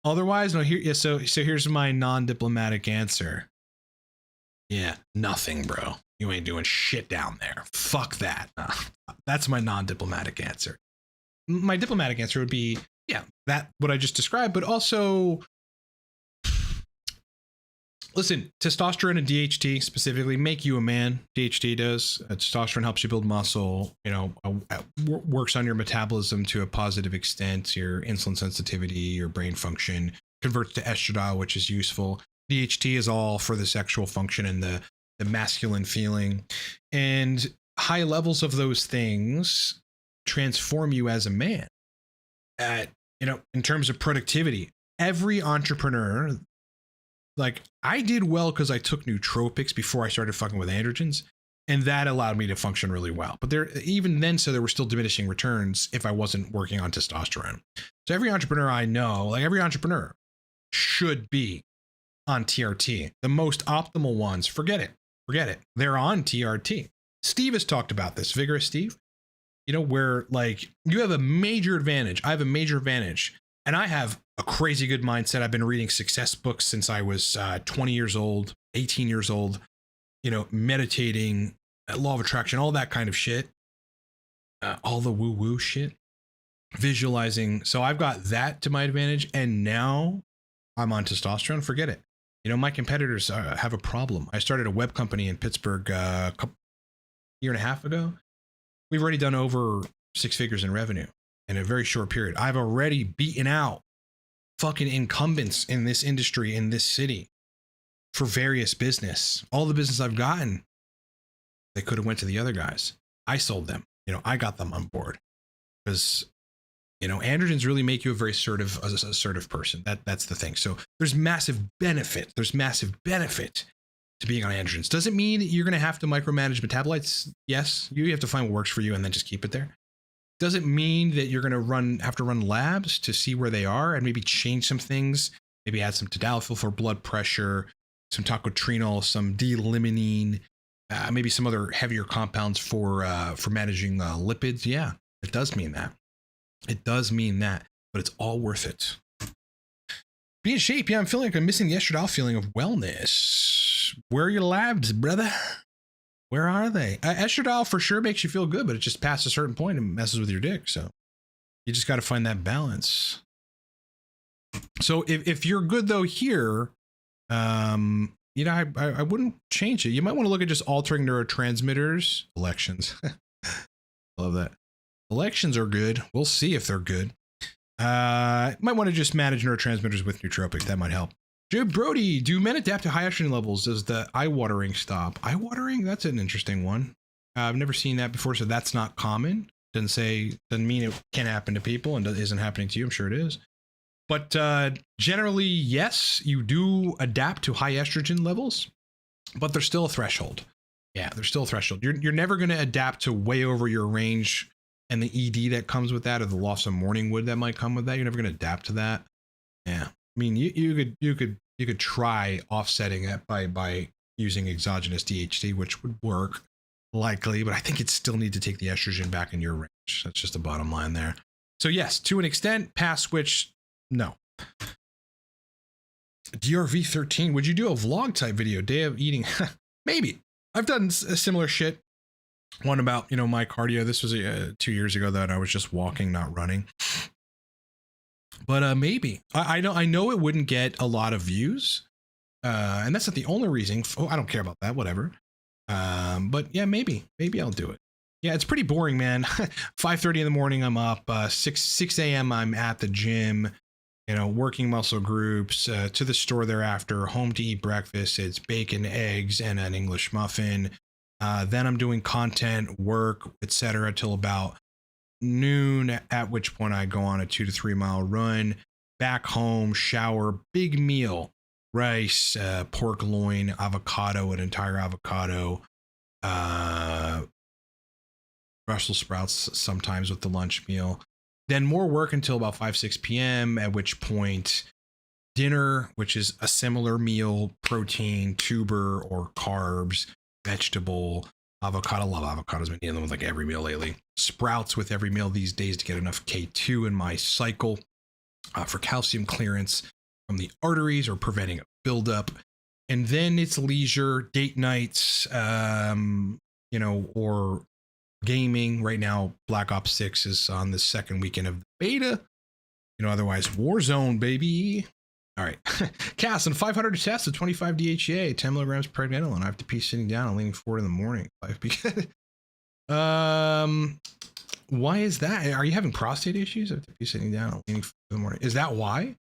Otherwise, no. Here, yeah. So here's my non-diplomatic answer. Yeah, nothing, bro. You ain't doing shit down there. Fuck that. That's my non-diplomatic answer. My diplomatic answer would be, yeah, that what I just described, but also. Listen, testosterone and DHT specifically make you a man. DHT does. Testosterone helps you build muscle, you know, works on your metabolism to a positive extent, your insulin sensitivity, your brain function, converts to estradiol, which is useful. DHT is all for the sexual function and the masculine feeling. And high levels of those things transform you as a man. You know, in terms of productivity, every entrepreneur, like I did well because I took nootropics before I started fucking with androgens, and that allowed me to function really well. But there, even then, so there were still diminishing returns if I wasn't working on testosterone. So every entrepreneur I know, like every entrepreneur, should be on TRT. The most optimal ones, forget it. They're on TRT. Steve has talked about this, Vigorous Steve. You know, where like you have a major advantage. I have a major advantage. And I have a crazy good mindset. I've been reading success books since I was 20 years old, 18 years old, you know, meditating, law of attraction, all that kind of shit, all the woo-woo shit, visualizing. So I've got that to my advantage. And now I'm on testosterone. Forget it. You know, my competitors have a problem. I started a web company in Pittsburgh a year and a half ago. We've already done over 6 figures in revenue in a very short period. I've already beaten out fucking incumbents in this industry, in this city, for various business. All the business I've gotten, they could have went to the other guys. I sold them. You know, I got them on board because, you know, androgens really make you a very assertive person. That's the thing. So there's massive benefit. To being on androgens. Doesn't mean that you're going to have to micromanage metabolites. Yes, you have to find what works for you and then just keep it there. Doesn't mean that you're going to have to run labs to see where they are and maybe change some things. Maybe add some tadalafil for blood pressure, some tocopherol, some D-limonene, maybe some other heavier compounds for managing lipids. Yeah, it does mean that. But it's all worth it. Be in shape. Yeah, I'm feeling like I'm missing the estradiol feeling of wellness. Where are your labs, brother? Where are they? Estradiol for sure makes you feel good, but it just past a certain point and messes with your dick. So you just got to find that balance. So if you're good though here, you know, I wouldn't change it. You might want to look at just altering neurotransmitters. Elections. Love that. Elections are good. We'll see if they're good. Might want to just manage neurotransmitters with nootropics. That might help. Joe Brody, do men adapt to high estrogen levels? Does the eye watering stop? Eye watering? That's an interesting one. I've never seen that before, so that's not common. Doesn't mean it can't happen to people and isn't happening to you. I'm sure it is. But generally, yes, you do adapt to high estrogen levels, but there's still a threshold. Yeah, there's still a threshold. You're never going to adapt to way over your range and the ED that comes with that, or the loss of morning wood that might come with that. You're never going to adapt to that. Yeah, I mean, you could try offsetting it by using exogenous DHT, which would work likely, but I think you'd still need to take the estrogen back in your range. That's just the bottom line there. So yes, to an extent, pass switch, No. DRV13, would you do a vlog type video, day of eating? Maybe. I've done a similar shit. One about, you know, my cardio. This was 2 years ago that I was just walking, not running. But maybe. I know it wouldn't get a lot of views. And that's not the only reason. Oh, I don't care about that. Whatever. But yeah, maybe I'll do it. Yeah, it's pretty boring, man. 5:30 in the morning, I'm up. 6 a.m. I'm at the gym, you know, working muscle groups, to the store thereafter, home to eat breakfast. It's bacon, eggs, and an English muffin. Then I'm doing content, work, etc. till about noon, at which point I go on a 2 to 3 mile run, back home, shower, big meal, rice, pork loin, avocado, an entire avocado, Brussels sprouts sometimes with the lunch meal. Then more work until about 5-6 p.m., at which point dinner, which is a similar meal, protein, tuber or carbs, vegetable, avocado. Love avocados. Been eating them with like every meal lately. Sprouts with every meal these days to get enough K2 in my cycle, for calcium clearance from the arteries or preventing a buildup. And then it's leisure, date nights, you know, or gaming. Right now, Black Ops 6 is on the second weekend of the beta. You know, otherwise Warzone, baby. All right. Cass, and 500 tests of 25 DHT, 10 milligrams per pregnenolone. I have to pee sitting down and leaning forward in the morning. Why is that? Are you having prostate issues? I have to pee sitting down and leaning forward in the morning. Is that why?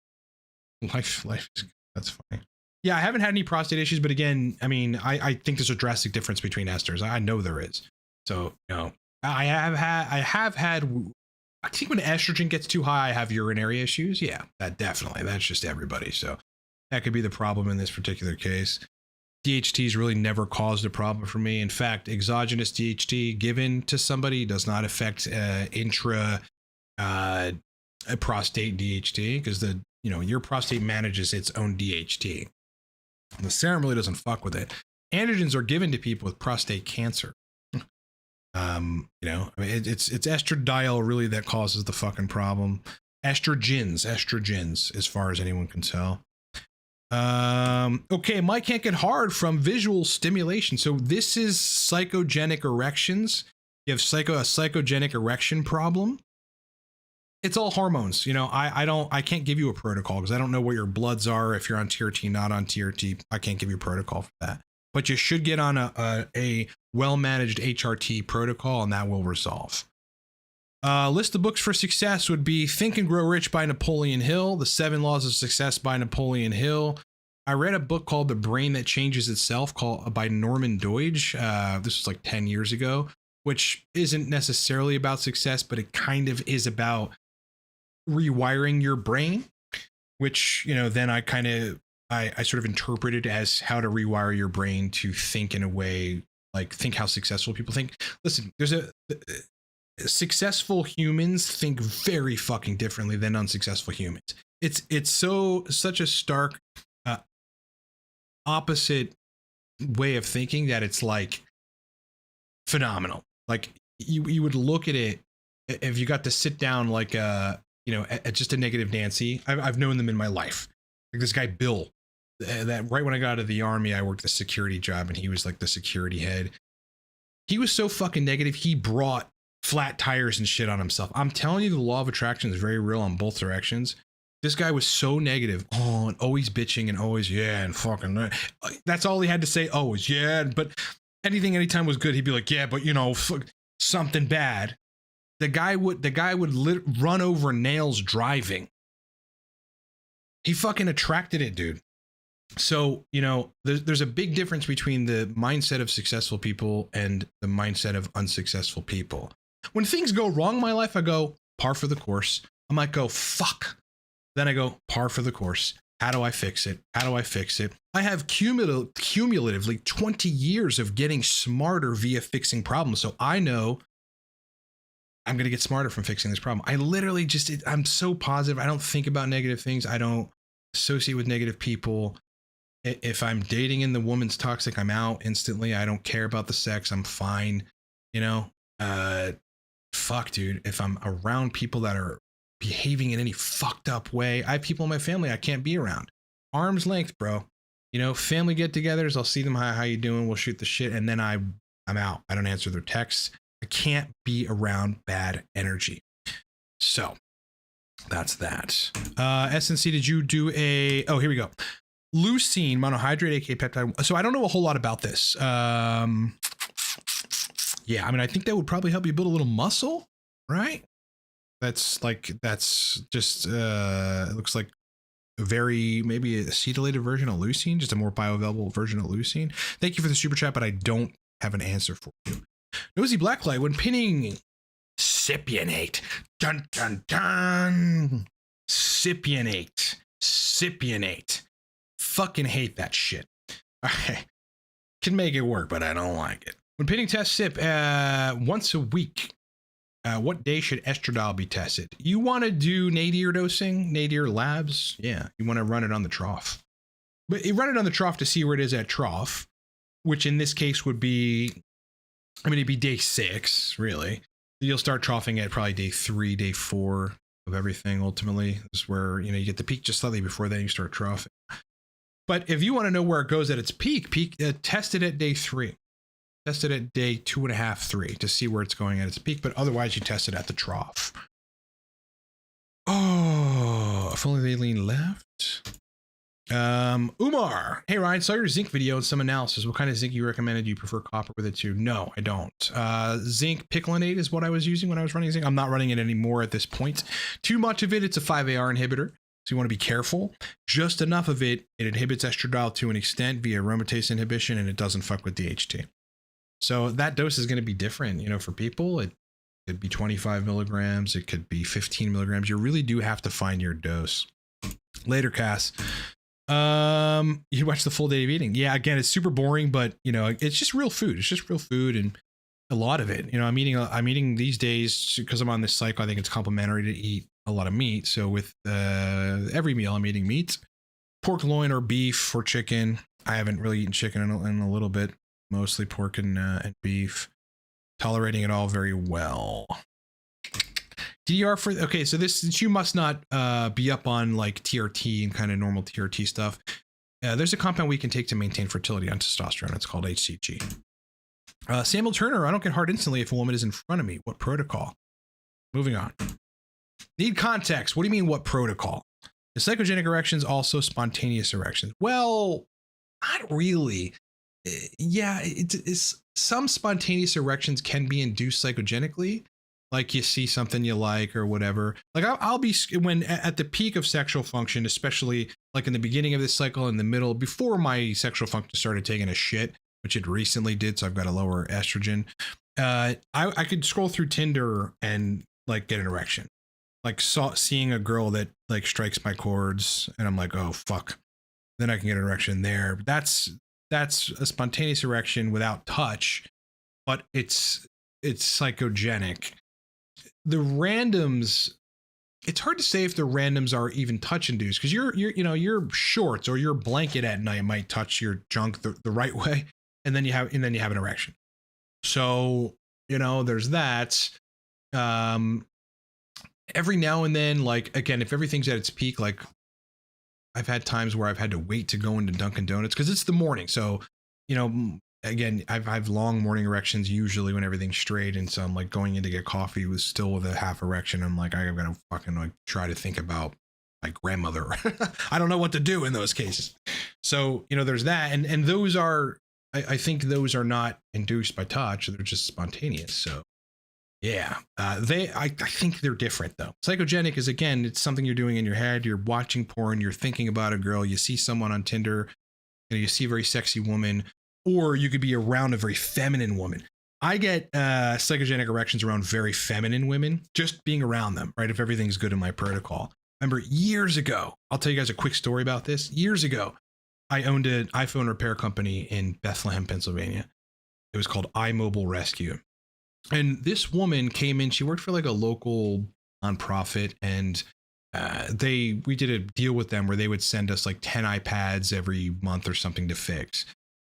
Life is good. That's funny. Yeah, I haven't had any prostate issues, but again, I mean, I think there's a drastic difference between esters. I know there is. So, you know, I have had, I think when estrogen gets too high, I have urinary issues. Yeah, that definitely, that's just everybody. So that could be the problem in this particular case. DHT's really never caused a problem for me. In fact, exogenous DHT given to somebody does not affect intra prostate DHT, because your prostate manages its own DHT. The serum really doesn't fuck with it. Androgens are given to people with prostate cancer. You know, I mean, it's estradiol really that causes the fucking problem. Estrogens, as far as anyone can tell. Okay, Mike can't get hard from visual stimulation. So this is psychogenic erections. You have a psychogenic erection problem. It's all hormones. You know, I can't give you a protocol because I don't know what your bloods are. If you're on TRT, not on TRT, I can't give you a protocol for that. But you should get on a well-managed HRT protocol, and that will resolve. List of books for success would be Think and Grow Rich by Napoleon Hill, The 7 Laws of Success by Napoleon Hill. I read a book called The Brain That Changes Itself by Norman Doidge. This was like 10 years ago, which isn't necessarily about success, but it kind of is about rewiring your brain, which, you know, then I sort of interpreted as how to rewire your brain to think in a way, like think how successful people think. Listen, there's successful humans think very fucking differently than unsuccessful humans. It's such a stark opposite way of thinking that it's like phenomenal. Like you would look at it if you got to sit down like at just a negative Nancy. I've known them in my life. Like this guy Bill. That right when I got out of the army, I worked the security job, and he was like the security head. He was so fucking negative. He brought flat tires and shit on himself. I'm telling you, the law of attraction is very real on both directions. This guy was so negative, and always bitching, and always and fucking. That's all he had to say. Always but anytime was good, he'd be like, yeah, but you know, something bad. The guy would run over nails driving. He fucking attracted it, dude. So, you know, there's a big difference between the mindset of successful people and the mindset of unsuccessful people. When things go wrong in my life, I go par for the course. I might go fuck. Then I go par for the course. How do I fix it? I have cumulatively 20 years of getting smarter via fixing problems. So I know I'm going to get smarter from fixing this problem. I literally I'm so positive. I don't think about negative things. I don't associate with negative people. If I'm dating and the woman's toxic, I'm out instantly. I don't care about the sex. I'm fine. You know, fuck, dude. If I'm around people that are behaving in any fucked up way. I have people in my family I can't be around. Arm's length, bro. You know, family get-togethers. I'll see them. Hi, how you doing? We'll shoot the shit, and then I'm out. I don't answer their texts. I can't be around bad energy. So that's that. SNC, did you do a? Oh, here we go. Leucine monohydrate, aka peptide. So I don't know a whole lot about this. Yeah, I mean, I think that would probably help you build a little muscle, right? That's just it looks like a very maybe a acetylated version of leucine, just a more bioavailable version of leucine. Thank you for the super chat, but I don't have an answer for you. Nosy Blacklight, when pinning Cypionate, dun dun dun, Cypionate, fucking hate that shit. Okay, can make it work, but I don't like it. When pinning test SIP once a week, what day should estradiol be tested? You want to do nadir dosing, nadir labs? Yeah, you want to run it on the trough. But you run it on the trough to see where it is at trough, which in this case would be, I mean, it'd be day 6, really. You'll start troughing at probably day 3, day 4 of everything, ultimately. This is where, you know, you get the peak just slightly before then you start troughing. But if you want to know where it goes at its peak, test it at day 3. Test it at day 2.5, 3 to see where it's going at its peak, but otherwise you test it at the trough. Oh, if only they lean left. Umar, hey Ryan, saw your zinc video and some analysis. What kind of zinc you recommended? Do you prefer copper with it too? No, I don't. Zinc picolinate is what I was using when I was running zinc. I'm not running it anymore at this point. Too much of it, it's a 5-AR inhibitor. So you want to be careful. Just enough of it, it inhibits estradiol to an extent via aromatase inhibition, and it doesn't fuck with DHT. So that dose is going to be different, you know, for people. It could be 25 milligrams. It could be 15 milligrams. You really do have to find your dose. Later, Cass. You watch the full day of eating. Yeah, again, it's super boring, but you know, it's just real food. It's just real food, and a lot of it. You know, I'm eating these days because I'm on this cycle. I think it's complementary to eat a lot of meat. So with every meal, I'm eating meat, pork loin or beef or chicken. I haven't really eaten chicken in a little bit. Mostly pork and beef. Tolerating it all very well. DDR for, okay, so this, you must not be up on like TRT and kind of normal TRT stuff. There's a compound we can take to maintain fertility on testosterone. It's called HCG. Samuel Turner, I don't get hard instantly if a woman is in front of me. What protocol? Moving on. Need context. What do you mean, what protocol? Is psychogenic erections also spontaneous erections? Well, not really. Yeah, it's some spontaneous erections can be induced psychogenically, like you see something you like or whatever. Like I'll be, when at the peak of sexual function, especially like in the beginning of this cycle, in the middle, before my sexual function started taking a shit, which it recently did, so I've got a lower estrogen. I could scroll through Tinder and like get an erection, like seeing a girl that like strikes my chords, and I'm like, oh fuck, then I can get an erection there. That's a spontaneous erection without touch, but it's psychogenic. The randoms, it's hard to say if the randoms are even touch induced, because your shorts or your blanket at night might touch your junk the right way, and then you have an erection. So, you know, there's that. Every now and then, like, again, if everything's at its peak, like I've had times where I've had to wait to go into Dunkin' Donuts because it's the morning. So, you know, again, I've long morning erections usually when everything's straight. And so I'm like going in to get coffee with a half erection. I'm like, I'm going to fucking like try to think about my grandmother. I don't know what to do in those cases. So, you know, there's that. And those are, I think those are not induced by touch. They're just spontaneous. So yeah, I think they're different though. Psychogenic is, again, it's something you're doing in your head. You're watching porn. You're thinking about a girl. You see someone on Tinder. You see a very sexy woman, or you could be around a very feminine woman. I get psychogenic erections around very feminine women, just being around them, right? If everything's good in my protocol. Remember years ago, I'll tell you guys a quick story about this. Years ago, I owned an iPhone repair company in Bethlehem, Pennsylvania. It was called iMobile Rescue. And this woman came in, she worked for like a local nonprofit, and we did a deal with them where they would send us like 10 iPads every month or something to fix.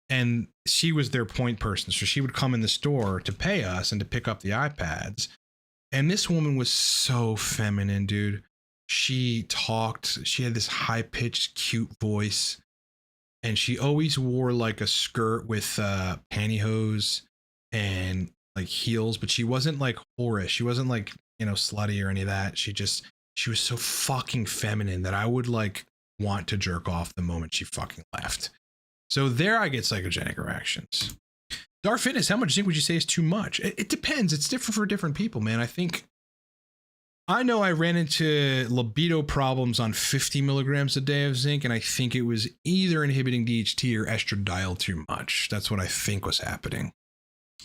And she was their point person. So she would come in the store to pay us and to pick up the iPads. And this woman was so feminine, dude. She talked, she had this high-pitched, cute voice. And she always wore like a skirt with pantyhose and like heels, but she wasn't like whorish. She wasn't like, you know, slutty or any of that. She was so fucking feminine that I would like want to jerk off the moment she fucking left. So there I get psychogenic erections. Dar Fitness, how much zinc would you say is too much? It depends. It's different for different people, man. I know I ran into libido problems on 50 milligrams a day of zinc, and I think it was either inhibiting DHT or estradiol too much. That's what I think was happening.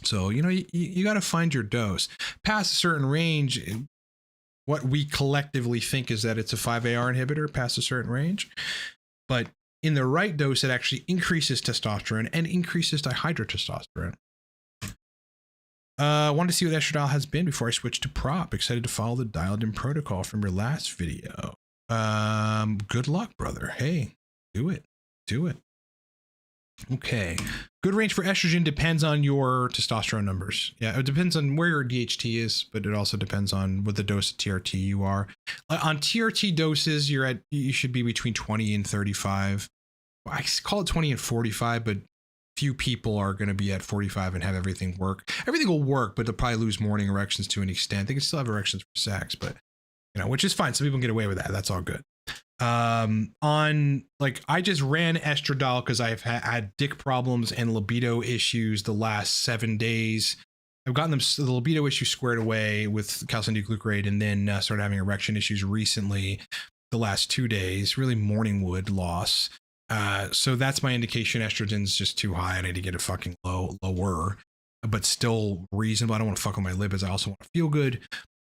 So, you know, you got to find your dose. Past a certain range, what we collectively think is that it's a 5-AR inhibitor past a certain range. But in the right dose, it actually increases testosterone and increases dihydrotestosterone. Wanted to see what estradiol has been before I switched to prop. Excited to follow the dialed in protocol from your last video. Good luck, brother. Hey, do it. Okay. Good range for estrogen depends on your testosterone numbers. Yeah, it depends on where your DHT is, but it also depends on what the dose of TRT you are. On TRT doses, you should be between 20 and 35. I call it 20 and 45, but few people are going to be at 45 and have everything work. Everything will work, but they'll probably lose morning erections to an extent. They can still have erections for sex, but you know, which is fine. Some people can get away with that. That's all good. On like, I just ran estradiol because I've had dick problems and libido issues the last 7 days. I've gotten the libido issue squared away with calcium D-glucarate, and then started having erection issues recently the last 2 days, really morning wood loss. So that's my indication. Estrogen's just too high. I need to get it fucking lower, but still reasonable. I don't want to fuck with my lipids. I also want to feel good.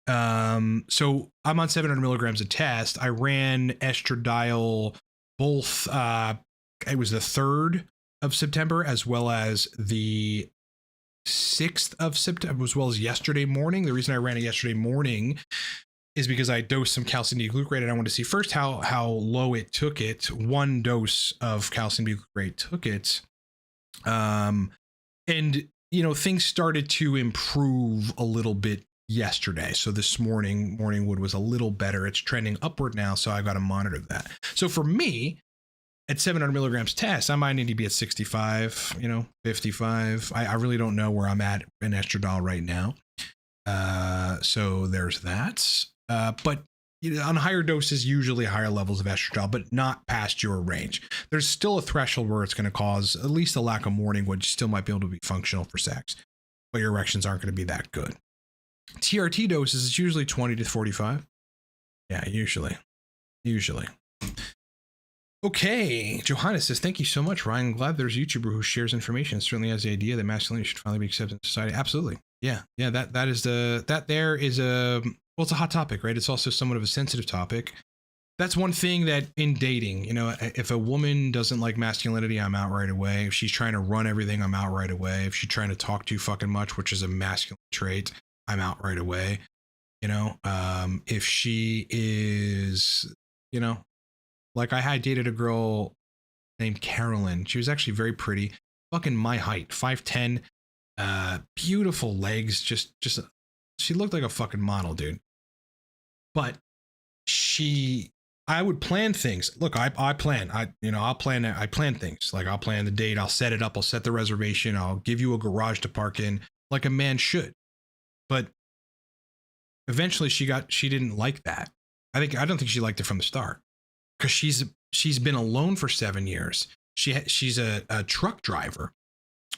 So I'm on 700 milligrams a test. I ran estradiol both, it was the 3rd of September as well as the 6th of September, as well as yesterday morning. The reason I ran it yesterday morning is because I dosed some calcium D-glucarate, and I wanted to see first how low it took it. 1 dose of calcium D-glucarate took it. And, you know, things started to improve a little bit yesterday. So this morning wood was a little better. It's trending upward now, so I got to monitor that. So for me, at 700 milligrams test, I might need to be at 65, you know, 55. I really don't know where I'm at in estradiol right now. So there's that. But you know, on higher doses, usually higher levels of estradiol, but not past your range. There's still a threshold where it's going to cause at least a lack of morning wood. You still might be able to be functional for sex, but your erections aren't going to be that good. TRT doses is usually 20 to 45. Yeah, usually. Okay, Johannes says, thank you so much, Ryan. I'm glad there's a YouTuber who shares information. It certainly has the idea that masculinity should finally be accepted in society. Absolutely. Yeah, that is well, it's a hot topic, right? It's also somewhat of a sensitive topic. That's one thing that in dating, you know, if a woman doesn't like masculinity, I'm out right away. If she's trying to run everything, I'm out right away. If she's trying to talk too fucking much, which is a masculine trait, I'm out right away. You know, if she is, you know, like I dated a girl named Carolyn. She was actually very pretty, fucking my height, 5'10", beautiful legs. Just she looked like a fucking model, dude. But I would plan things. Look, I plan things. Like I'll plan the date. I'll set it up. I'll set the reservation. I'll give you a garage to park in like a man should. But eventually she didn't like that. I don't think she liked it from the start, because she's been alone for 7 years. She's a truck driver.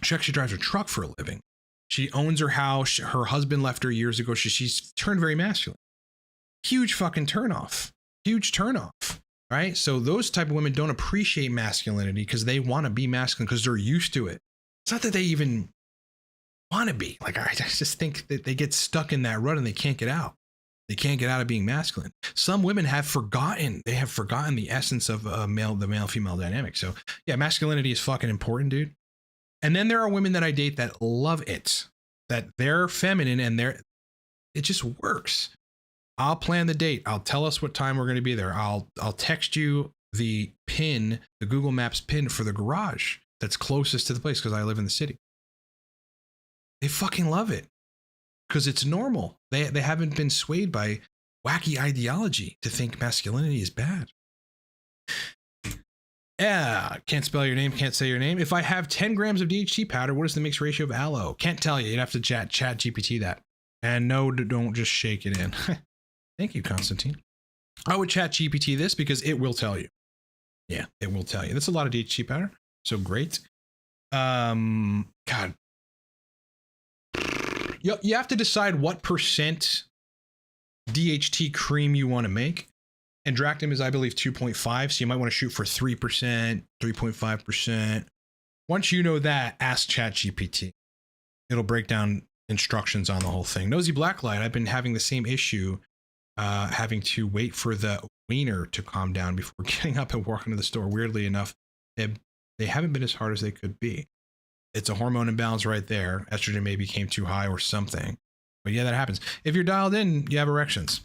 She actually drives a truck for a living. She owns her house. Her husband left her years ago. She's turned very masculine. Huge fucking turnoff. Right? So those type of women don't appreciate masculinity because they want to be masculine because they're used to it. It's not that they even want to be. Like, I just think that they get stuck in that rut and they can't get out. They can't get out of being masculine. Some women have forgotten. They have forgotten the essence of the male-female dynamic. So yeah, masculinity is fucking important, dude. And then there are women that I date that love it, that they're feminine and it just works. I'll plan the date. I'll tell us what time we're going to be there. I'll text you the pin, the Google Maps pin for the garage that's closest to the place because I live in the city. They fucking love it. because it's normal. They haven't been swayed by wacky ideology to think masculinity is bad. Yeah, can't spell your name, can't say your name. If I have 10 grams of DHT powder, what is the mixed ratio of aloe? Can't tell you. You'd have to chat GPT that. And no, don't just shake it in. Thank you, Constantine. I would chat GPT this because it will tell you. Yeah, it will tell you. That's a lot of DHT powder. So great. God. You have to decide what percent DHT cream you want to make. And Dractum is, I believe, 2.5. So you might want to shoot for 3%, 3.5%. Once you know that, ask ChatGPT. It'll break down instructions on the whole thing. Nosy Blacklight, I've been having the same issue, having to wait for the wiener to calm down before getting up and walking to the store. Weirdly enough, they haven't been as hard as they could be. It's a hormone imbalance right there. Estrogen maybe came too high or something. But yeah, that happens. If you're dialed in, you have erections.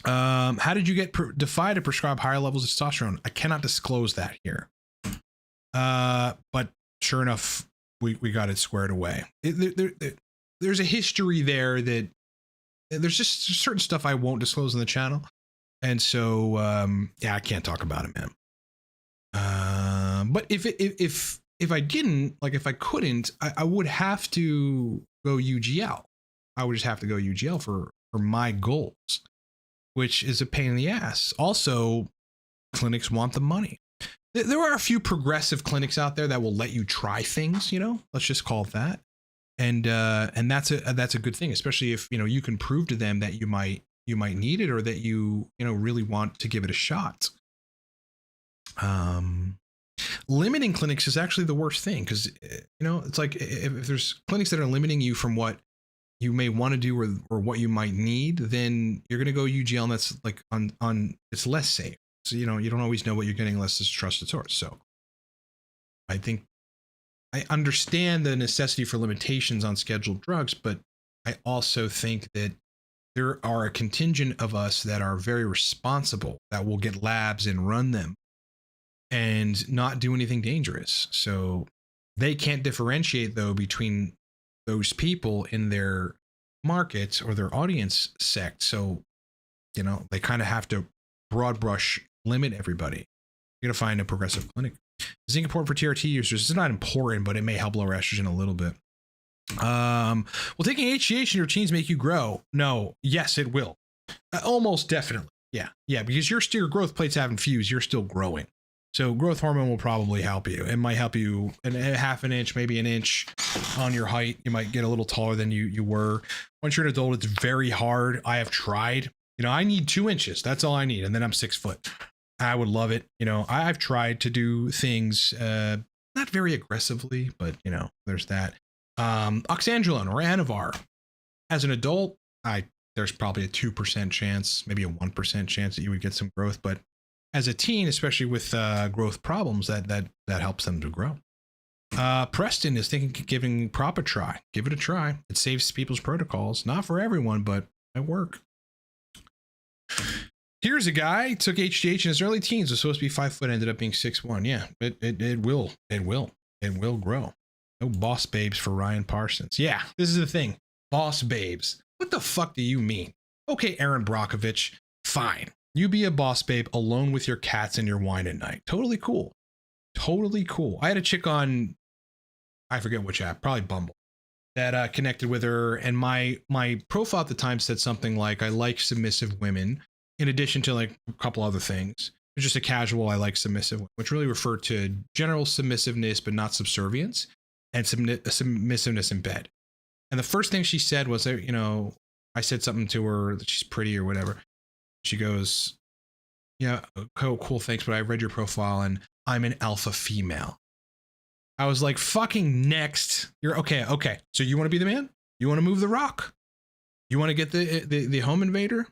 How did you get Defy to prescribe higher levels of testosterone? I cannot disclose that here. But sure enough, we got it squared away. There's a history there that there's just certain stuff I won't disclose on the channel. And so, yeah, I can't talk about it, man. But if I didn't, like if I couldn't, I would have to go UGL. I would just have to go UGL for my goals, which is a pain in the ass. Also, clinics want the money. There are a few progressive clinics out there that will let you try things, you know, let's just call it that. And that's a good thing, especially if, you know, you can prove to them that you might need it or that you really want to give it a shot. Limiting clinics is actually the worst thing because, you know, it's like if there's clinics that are limiting you from what you may want to do or what you might need, then you're going to go UGL, and that's like on it's less safe. So, you know, you don't always know what you're getting unless it's a trusted source. So I think I understand the necessity for limitations on scheduled drugs, but I also think that there are a contingent of us that are very responsible that will get labs and run them and not do anything dangerous. So they can't differentiate though between those people in their markets or their audience sect. So, you know, they kind of have to broad brush limit everybody. You're going to find a progressive clinic. Zinc important for TRT users. It's not important, but it may help lower estrogen a little bit. Will taking HGH in your routines make you grow? No. Yes, it will. Almost definitely. Yeah, because your growth plates haven't fused. You're still growing. So growth hormone will probably help you. It might help you a half an inch, maybe an inch on your height. You might get a little taller than you were. Once you're an adult, it's very hard. I have tried. You know, I need 2 inches. That's all I need. And then I'm 6 foot. I would love it. You know, I've tried to do things not very aggressively, but, you know, there's that. Oxandrolone or Anavar. As an adult, there's probably a 2% chance, maybe a 1% chance that you would get some growth. But as a teen, especially with growth problems, that helps them to grow. Preston is thinking of giving prop a try. Give it a try. It saves people's protocols. Not for everyone, but at work. Here's a guy took HGH in his early teens. Was supposed to be 5 foot, ended up being 6'1". Yeah, it will grow. No boss babes for Ryan Parsons. Yeah, this is the thing. Boss babes. What the fuck do you mean? Okay, Aaron Brockovich, fine. You be a boss babe alone with your cats and your wine at night. Totally cool. Totally cool. I had a chick on, I forget which app, probably Bumble, that connected with her, and my profile at the time said something like, I like submissive women, in addition to like a couple other things. It's just a casual, I like submissive, which really referred to general submissiveness, but not subservience, and submissiveness in bed. And the first thing she said was, you know, I said something to her that she's pretty or whatever. She goes, yeah, cool, thanks, but I read your profile and I'm an alpha female. I was like, fucking next. You're okay. So you want to be the man? You want to move the rock? You want to get the home invader?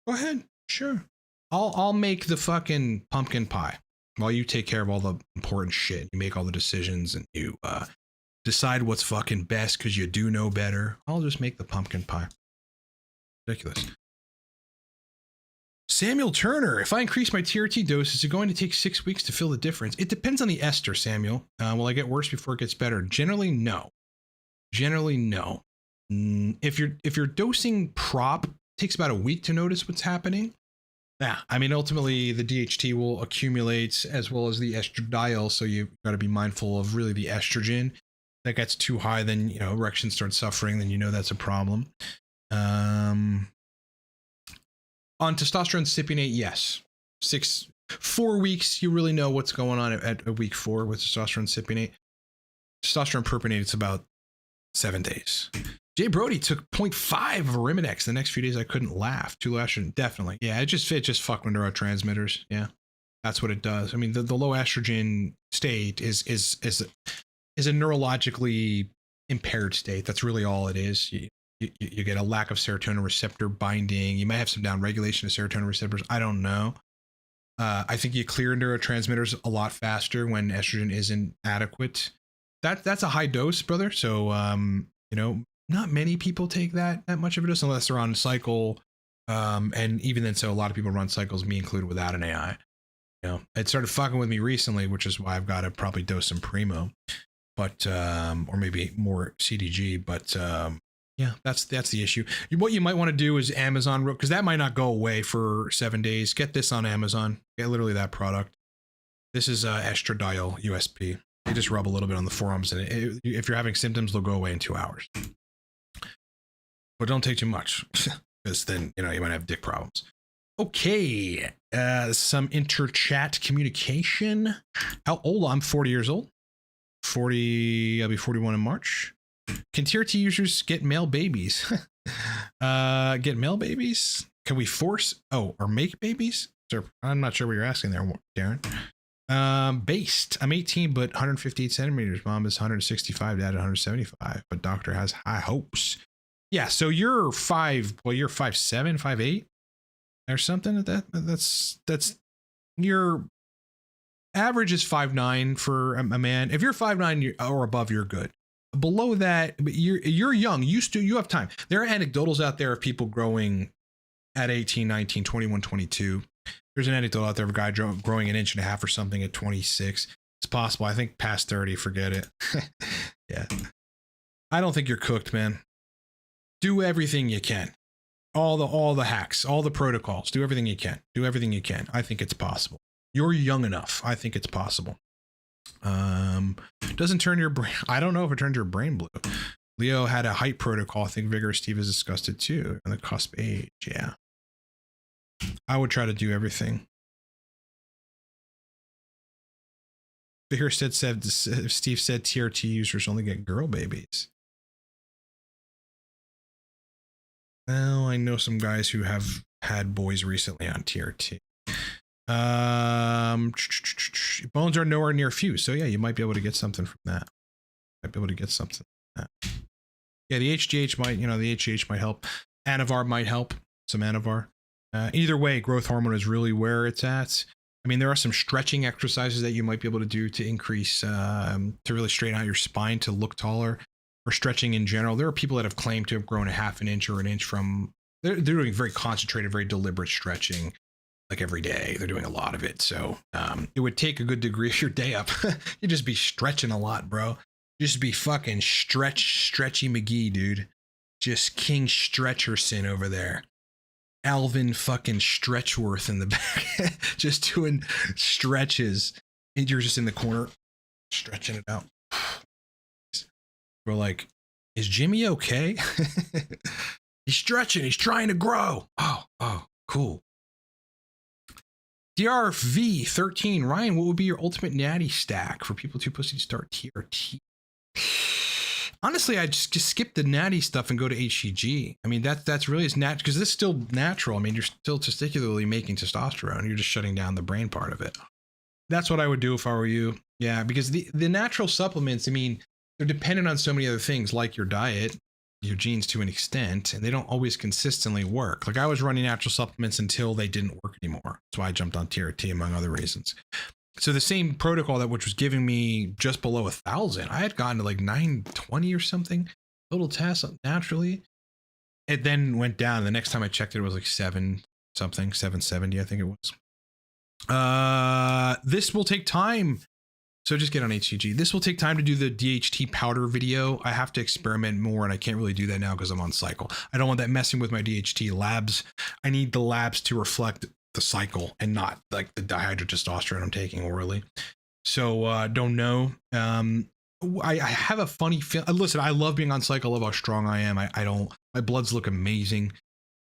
Go ahead. Sure. I'll make the fucking pumpkin pie while you take care of all the important shit. You make all the decisions and you decide what's fucking best because you do know better. I'll just make the pumpkin pie. Ridiculous. Samuel Turner, if I increase my TRT dose, is it going to take 6 weeks to feel the difference? It depends on the ester, Samuel. Will I get worse before it gets better? Generally, no. If you're dosing prop, it takes about a week to notice what's happening. Yeah, I mean, ultimately the DHT will accumulate as well as the estradiol, so you've got to be mindful of really the estrogen. That gets too high, then erection starts suffering, then that's a problem. On testosterone cypionate, yes, 4 weeks, you really know what's going on at week 4 with testosterone cypionate. Testosterone propionate, it's about 7 days. Jay Brody took 0.5 of Arimidex. The next few days I couldn't laugh. Too low estrogen, definitely. Yeah, it just fuck with neurotransmitters. Yeah, that's what it does. I mean, the low estrogen state is a neurologically impaired state. That's really all it is. You get a lack of serotonin receptor binding. You might have some downregulation of serotonin receptors. I don't know. I think you clear neurotransmitters a lot faster when estrogen isn't adequate. That's a high dose, brother. So not many people take that much of a dose unless they're on cycle. And even then, so a lot of people run cycles, me included, without an AI. It started fucking with me recently, which is why I've got to probably dose some Primo, but or maybe more CDG. But yeah, that's the issue. What you might want to do is Amazon, because that might not go away for 7 days. Get this on Amazon. Get literally that product. This is estradiol USP. You just rub a little bit on the forearms, and if you're having symptoms, they'll go away in 2 hours. But don't take too much, because then you might have dick problems. Okay, some inter-chat communication. How old? I'm 40 years old. 40. I'll be 41 in March. Can TRT users get male babies? Get male babies? Can we force? Or make babies? I'm not sure what you're asking there, Darren. Based. I'm 18, but 158 centimeters. Mom is 165, dad 175, but doctor has high hopes. Yeah, so you're 5. Well, you're 5'7", 5'8", or something. That's your average is 5'9" for a man. If you're 5'9" or above, you're good. Below that, but you're young. You have time. There are anecdotals out there of people growing at 18, 19, 21, 22. There's an anecdote out there of a guy growing 1.5 inches or something at 26. It's possible. I think past 30, forget it. Yeah. I don't think you're cooked, man. Do everything you can. All the hacks, all the protocols. Do everything you can. Do everything you can. I think it's possible. You're young enough. I think it's possible. Doesn't turn your brain. I don't know if it turns your brain blue. Leo had a height protocol. I think Vigorous Steve has discussed it too. On the cusp age. Yeah. I would try to do everything. Vigorous said Steve said TRT users only get girl babies. Well, I know some guys who have had boys recently on TRT. Bones are nowhere near fused, so yeah, you might be able to get something from that. Yeah, the HGH might, the HGH might help. Anavar might help. Some Anavar. Either way, growth hormone is really where it's at. I mean, there are some stretching exercises that you might be able to do to increase, to really straighten out your spine to look taller, or stretching in general. There are people that have claimed to have grown 1/2 inch or 1 inch from, they're doing very concentrated, very deliberate stretching, like every day. They're doing a lot of it. So it would take a good degree of your day up. You'd just be stretching a lot, bro. Just be fucking stretchy McGee, dude. Just King Stretcherson over there. Alvin fucking Stretchworth in the back. Just doing stretches. And you're just in the corner stretching it out. We're like, is Jimmy okay? He's stretching. He's trying to grow. Oh, cool. DRV13, Ryan, what would be your ultimate natty stack for people too pussy to start TRT? Honestly, I just skip the natty stuff and go to HCG. I mean, that's really as natural, because this is still natural. I mean, you're still testicularly making testosterone. You're just shutting down the brain part of it. That's what I would do if I were you. Yeah, because the natural supplements, I mean, they're dependent on so many other things, like your diet, your genes to an extent, and they don't always consistently work. Like I was running natural supplements until they didn't work anymore. That's why I jumped on TRT, among other reasons. So the same protocol which was giving me just below 1,000, I had gotten to like 920 or something total tests naturally. It then went down. The next time I checked it was like 770, I think it was. This will take time. So just get on HCG. This will take time to do the DHT powder video. I have to experiment more, and I can't really do that now because I'm on cycle. I don't want that messing with my DHT labs. I need the labs to reflect the cycle and not like the dihydrotestosterone I'm taking orally. So don't know. I have a funny feel. Listen, I love being on cycle. I love how strong I am. I don't. My bloods look amazing.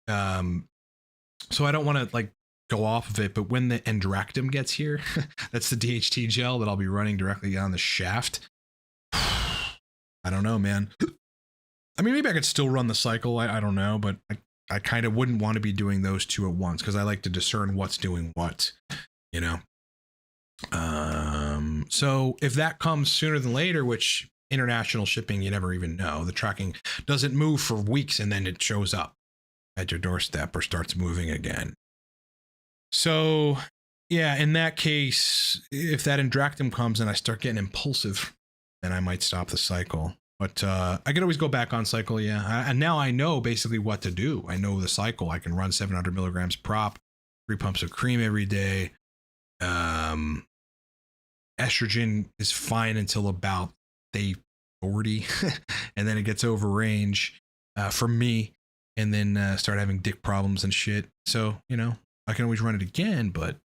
So I don't want to like go off of it, but when the Endractum gets here, that's the DHT gel that I'll be running directly on the shaft. I don't know, man. I mean, maybe I could still run the cycle. I don't know, but I kind of wouldn't want to be doing those two at once because I like to discern what's doing what, you know? So if that comes sooner than later, which international shipping, you never even know, the tracking doesn't move for weeks and then it shows up at your doorstep or starts moving again. So yeah, in that case, if that Endractum comes and I start getting impulsive, then I might stop the cycle. But I could always go back on cycle, yeah. And now I know basically what to do. I know the cycle. I can run 700 milligrams prop, 3 pumps of cream every day. Estrogen is fine until about day 40, and then it gets over range for me, and then start having dick problems and shit. So, you know, I can always run it again, but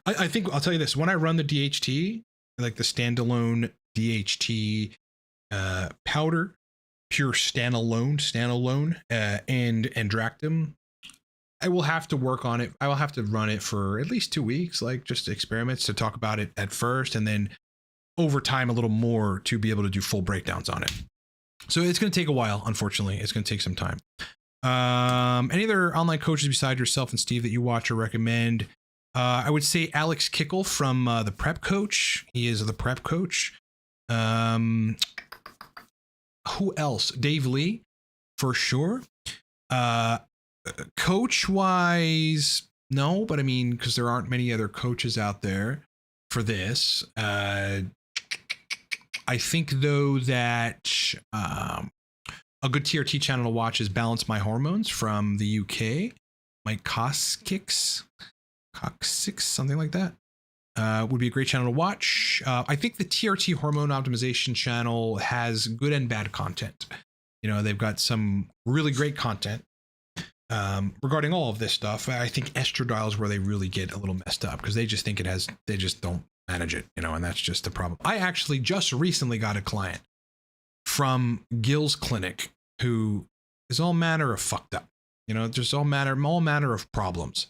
I think I'll tell you this: when I run the DHT, like the standalone DHT powder, pure standalone, and Endractum, I will have to work on it. I will have to run it for at least 2 weeks, like just experiments to talk about it at first, and then over time a little more to be able to do full breakdowns on it. So it's going to take a while. Unfortunately, it's going to take some time. Any other online coaches besides yourself and Steve that you watch or recommend? I would say Alex Kickle from the Prep Coach. He is the Prep Coach. Who else? Dave Lee, for sure. Coach wise, no, but I mean, because there aren't many other coaches out there for this. I think though that a good TRT channel to watch is Balance My Hormones from the UK. Mike Coxix, something like that. Would be a great channel to watch. I think the TRT hormone optimization channel has good and bad content. You know, they've got some really great content regarding all of this stuff. I think estradiol is where they really get a little messed up because they just think they just don't manage it, you know, and that's just the problem. I actually just recently got a client from Gill's clinic who is all manner of fucked up, you know, just all manner of problems.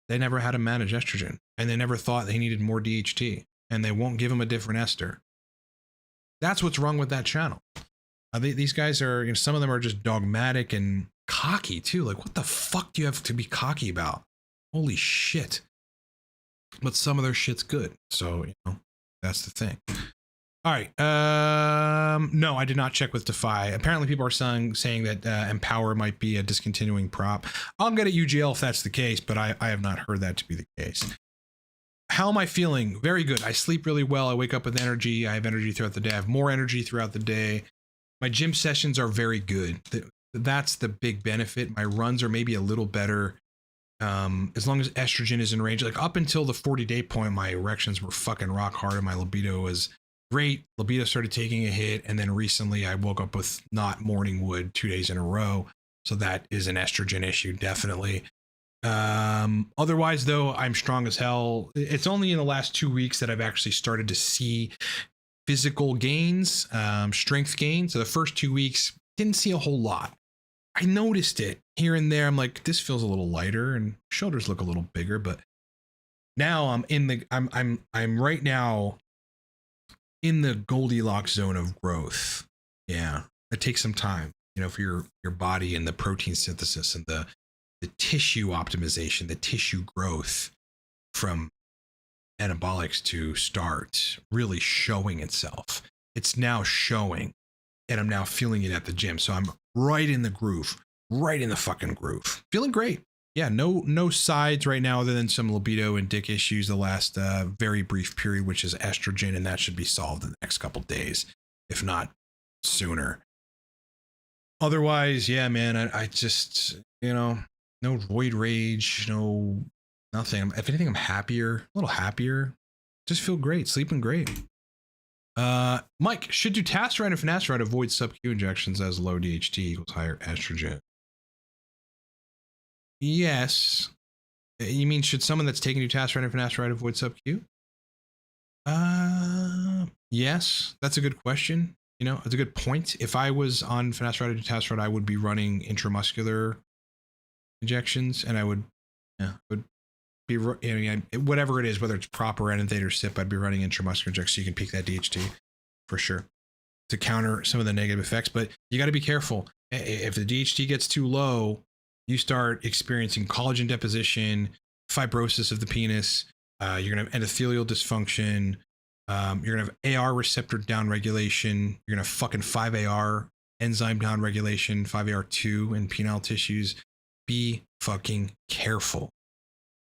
They never had to manage estrogen, and they never thought they needed more DHT, and they won't give them a different ester. That's what's wrong with that channel. These guys are, you know, some of them are just dogmatic and cocky too. Like, what the fuck do you have to be cocky about? Holy shit. But some of their shit's good. So, you know, that's the thing. All right. No, I did not check with Defy. Apparently people are saying that Empower might be a discontinuing prop. I'll get at UGL if that's the case, but I have not heard that to be the case. How am I feeling? Very good. I sleep really well. I wake up with energy. I have energy throughout the day. I have more energy throughout the day. My gym sessions are very good. That's the big benefit. My runs are maybe a little better. As long as estrogen is in range. Like up until the 40-day point, my erections were fucking rock hard and my libido was great. Libido started taking a hit, and then recently I woke up with not morning wood 2 days in a row. So that is an estrogen issue, definitely. Otherwise though, I'm strong as hell. It's only in the last 2 weeks that I've actually started to see physical gains, strength gains. So the first 2 weeks didn't see a whole lot. I noticed it here and there. I'm like, this feels a little lighter, and shoulders look a little bigger, but now I'm right now in the Goldilocks zone of growth. Yeah. It takes some time, you know, for your body and the protein synthesis and the tissue optimization, the tissue growth from anabolics to start really showing itself. It's now showing, and I'm now feeling it at the gym. So I'm right in the groove, right in the fucking groove. Feeling great. Yeah, no sides right now other than some libido and dick issues the last very brief period, which is estrogen, and that should be solved in the next couple days, if not sooner. Otherwise, yeah, man, I just, you know, no void rage, no nothing. If anything, I'm happier, a little happier. Just feel great, sleeping great. Mike, should dutasteride and finasteride avoid sub-Q injections as low DHT equals higher estrogen? Yes. You mean should someone that's taking dutasteride and finasteride avoid sub-Q? Yes, that's a good question. You know, it's a good point. If I was on finasteride or dutasteride, I would be running intramuscular injections, and I would be, you know, whatever it is, whether it's prop or enanthate or SIP, I'd be running intramuscular injections so you can peak that DHT for sure to counter some of the negative effects. But you got to be careful. If the DHT gets too low, you start experiencing collagen deposition, fibrosis of the penis. You're gonna have endothelial dysfunction. You're gonna have AR receptor downregulation. You're gonna have fucking 5-AR enzyme downregulation, 5-AR2 in penile tissues. Be fucking careful.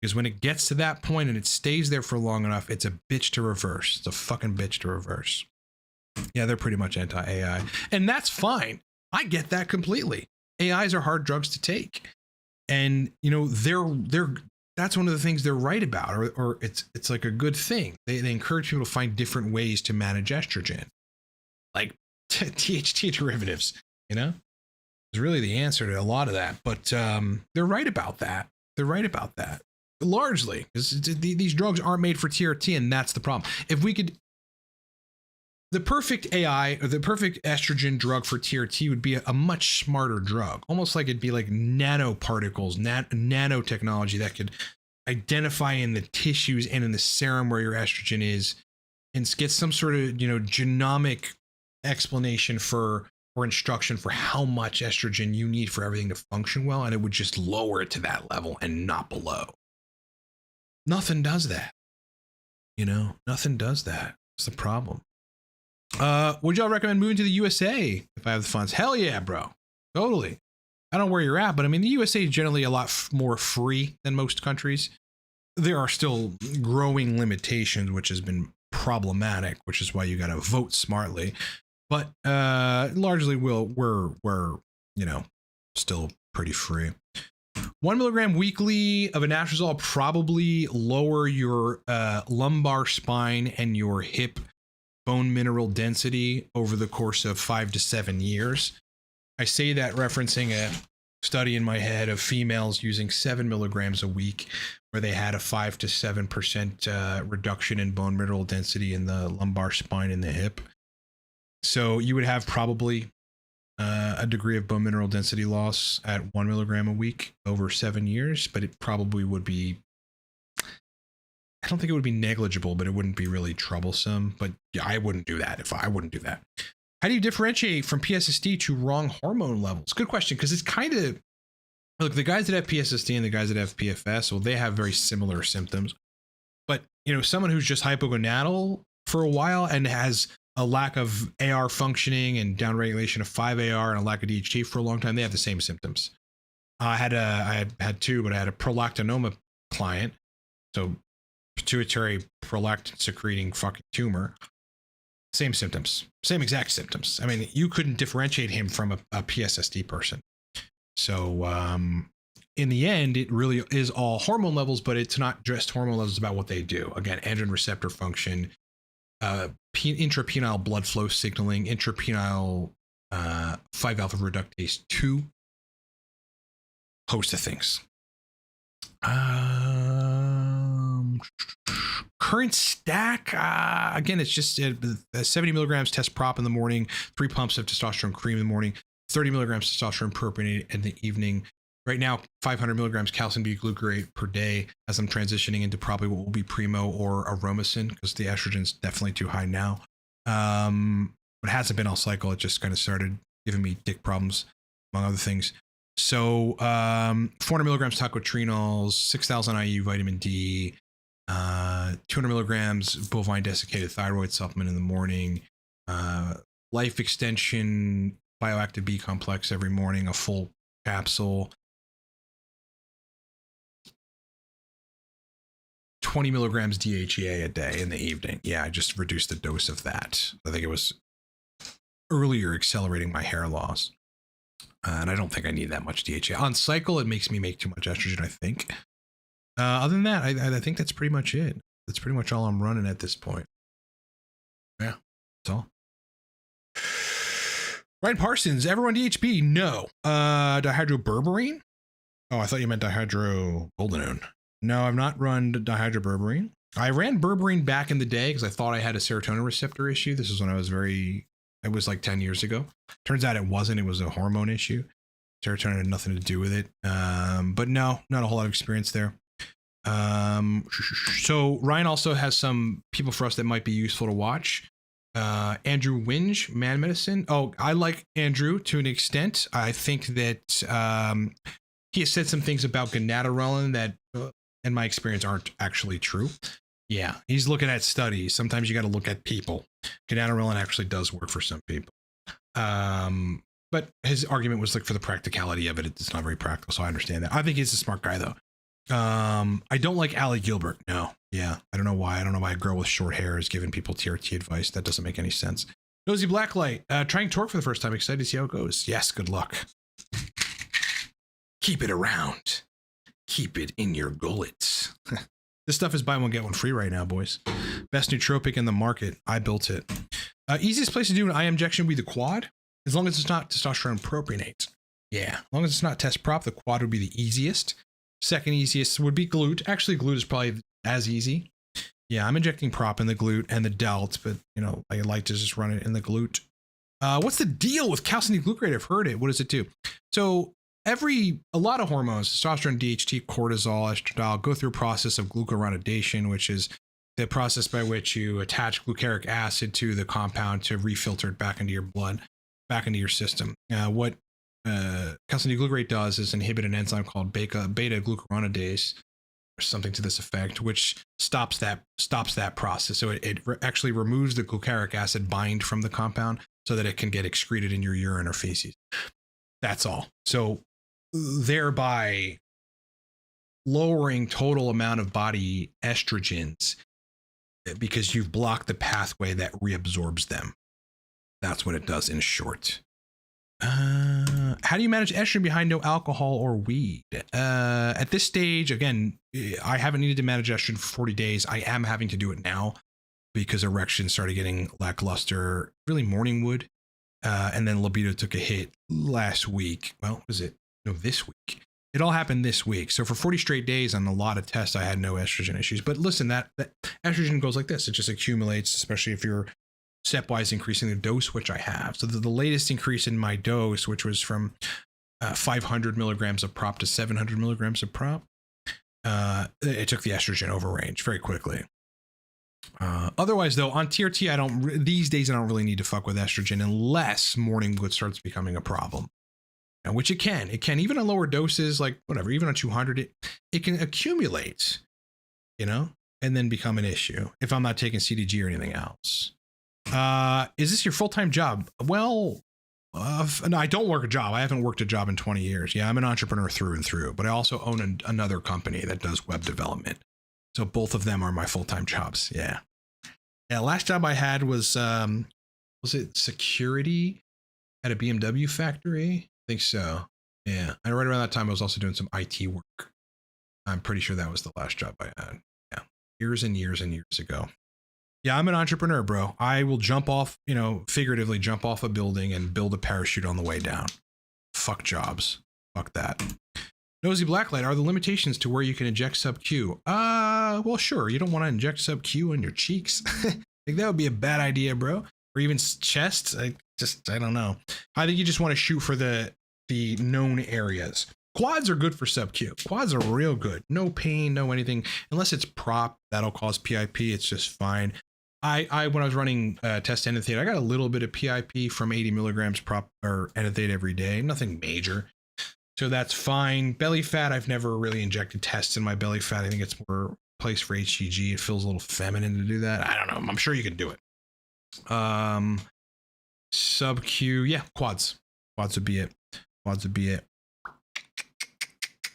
Because when it gets to that point and it stays there for long enough, it's a bitch to reverse. It's a fucking bitch to reverse. Yeah, they're pretty much anti-AI. And that's fine. I get that completely. AIs are hard drugs to take. And, you know, that's one of the things they're right about, or it's like a good thing. They encourage people to find different ways to manage estrogen, like DHT derivatives, you know? It's really the answer to a lot of that. But they're right about that. They're right about that. Largely, because these drugs aren't made for TRT, and that's the problem. If we could, the perfect AI or the perfect estrogen drug for TRT would be a much smarter drug, almost like it'd be like nanoparticles, nanotechnology that could identify in the tissues and in the serum where your estrogen is, and get some sort of, you know, genomic explanation for or instruction for how much estrogen you need for everything to function well, and it would just lower it to that level and not below. Nothing does that. You know, nothing does that. It's the problem. Would y'all recommend moving to the USA if I have the funds? Hell yeah, bro. Totally. I don't know where you're at, but I mean, the USA is generally a lot more free than most countries. There are still growing limitations, which has been problematic, which is why you got to vote smartly. But largely, we're you know, still pretty free. 1 milligram weekly of anastrozole probably lower your lumbar spine and your hip bone mineral density over the course of 5 to 7 years. I say that referencing a study in my head of females using 7 milligrams a week, where they had a 5 to 7% reduction in bone mineral density in the lumbar spine and the hip. So you would have probably a degree of bone mineral density loss at 1 milligram a week over 7 years, but it probably would be, I don't think it would be negligible, but it wouldn't be really troublesome. But yeah, I wouldn't do that if I wouldn't do that. How do you differentiate from PSSD to wrong hormone levels? Good question, because it's kind of, look, the guys that have PSSD and the guys that have PFS, well, they have very similar symptoms. But, you know, someone who's just hypogonadal for a while and has a lack of AR functioning and downregulation of 5-AR and a lack of DHT for a long time, they have the same symptoms. I had two, but I had a prolactinoma client. So pituitary prolactin secreting fucking tumor. Same symptoms, same exact symptoms. I mean, you couldn't differentiate him from a PSSD person. So in the end, it really is all hormone levels, but it's not just hormone levels, it's about what they do. Again, androgen receptor function, intrapenile blood flow signaling, intrapenile 5-alpha reductase 2, host of things. Current stack, again, it's just 70 milligrams test prop in the morning, 3 pumps of testosterone cream in the morning, 30 milligrams testosterone propionate in the evening. Right now, 500 milligrams calcium beta-glucarate per day, as I'm transitioning into probably what will be Primo or Aromacin, because the estrogen's definitely too high now. But it hasn't been all cycle. It just kind of started giving me dick problems, among other things. So 400 milligrams tocotrienols, 6,000 IU vitamin D, 200 milligrams bovine desiccated thyroid supplement in the morning, life extension bioactive B complex every morning, a full capsule, 20 milligrams DHEA a day in the evening. Yeah, I just reduced the dose of that. I think it was earlier accelerating my hair loss. And I don't think I need that much DHEA. On cycle, it makes me make too much estrogen, I think. Other than that, I think that's pretty much it. That's pretty much all I'm running at this point. Yeah, that's all. Ryan Parsons, everyone DHB? No. Dihydroberberine? Oh, I thought you meant dihydroboldenone. No, I've not run dihydroberberine. I ran berberine back in the day because I thought I had a serotonin receptor issue. This is when it was like 10 years ago. Turns out it wasn't. It was a hormone issue. Serotonin had nothing to do with it. But no, not a whole lot of experience there. So Ryan also has some people for us that might be useful to watch. Andrew Winge, Man Medicine. Oh, I like Andrew to an extent. I think that he has said some things about gonadorelin that, in my experience, aren't actually true. Yeah, he's looking at studies. Sometimes you got to look at people. Gonadorelin actually does work for some people. But his argument was like for the practicality of it, it's not very practical. So I understand that. I think he's a smart guy though. I don't like Allie Gilbert. No. Yeah. I don't know why. I don't know why a girl with short hair is giving people TRT advice. That doesn't make any sense. Nosy Blacklight, trying Torque for the first time. Excited to see how it goes. Yes. Good luck. Keep it around. Keep it in your gullets. This stuff is buy one, get one free right now, boys. Best nootropic in the market. I built it. Easiest place to do an eye injection would be the quad, as long as it's not testosterone propionate. Yeah, as long as it's not test prop, the quad would be the easiest. Second easiest would be glute. Actually, glute is probably as easy. Yeah, I'm injecting prop in the glute and the delt, but you know, I like to just run it in the glute. What's the deal with calcium glucarate? I've heard it. What does it do? So a lot of hormones, testosterone, DHT, cortisol, estradiol, go through a process of glucuronidation, which is the process by which you attach glucaric acid to the compound to refilter it back into your blood, back into your system. What calcium glucarate does is inhibit an enzyme called beta glucuronidase, or something to this effect, which stops that process. So it actually removes the glucaric acid bind from the compound so that it can get excreted in your urine or feces. That's all. So thereby lowering total amount of body estrogens because you've blocked the pathway that reabsorbs them. That's what it does in short. How do you manage estrogen behind no alcohol or weed? At this stage, again, I haven't needed to manage estrogen for 40 days. I am having to do it now because erections started getting lackluster, really morning wood. And then libido took a hit last week. Well, was it? No, this week. It all happened this week. So for 40 straight days on a lot of tests, I had no estrogen issues. But listen, that estrogen goes like this. It just accumulates, especially if you're stepwise increasing the dose, which I have. So the latest increase in my dose, which was from 500 milligrams of prop to 700 milligrams of prop, it took the estrogen over range very quickly. Otherwise, though, on TRT, these days I don't really need to fuck with estrogen unless morning wood starts becoming a problem. And which it can even on lower doses, like whatever, even on 200, it can accumulate, and then become an issue if I'm not taking CDG or anything else. Is this your full-time job? Well, no, I don't work a job. I haven't worked a job in 20 years. Yeah, I'm an entrepreneur through and through, but I also own another company that does web development. So both of them are my full-time jobs. Yeah. Last job I had was it security at a BMW factory? I think so. Yeah. And right around that time, I was also doing some IT work. I'm pretty sure that was the last job I had. Yeah. Years and years and years ago. Yeah, I'm an entrepreneur, bro. I will jump off, figuratively jump off a building and build a parachute on the way down. Fuck jobs. Fuck that. Nosy Blacklight, are the limitations to where you can inject sub-Q? Well, sure. You don't want to inject sub-Q on your cheeks. I think that would be a bad idea, bro. Or even chest. I don't know. I think you just want to shoot for the known areas. Quads are good for sub-Q. Quads are real good. No pain, no anything. Unless it's prop, that'll cause PIP. It's just fine. When I was running test enethate, I got a little bit of PIP from 80 milligrams prop or enethate every day. Nothing major. So that's fine. Belly fat, I've never really injected tests in my belly fat. I think it's more place for HCG. It feels a little feminine to do that. I don't know. I'm sure you can do it. Sub-Q, yeah, quads. Quads would be it.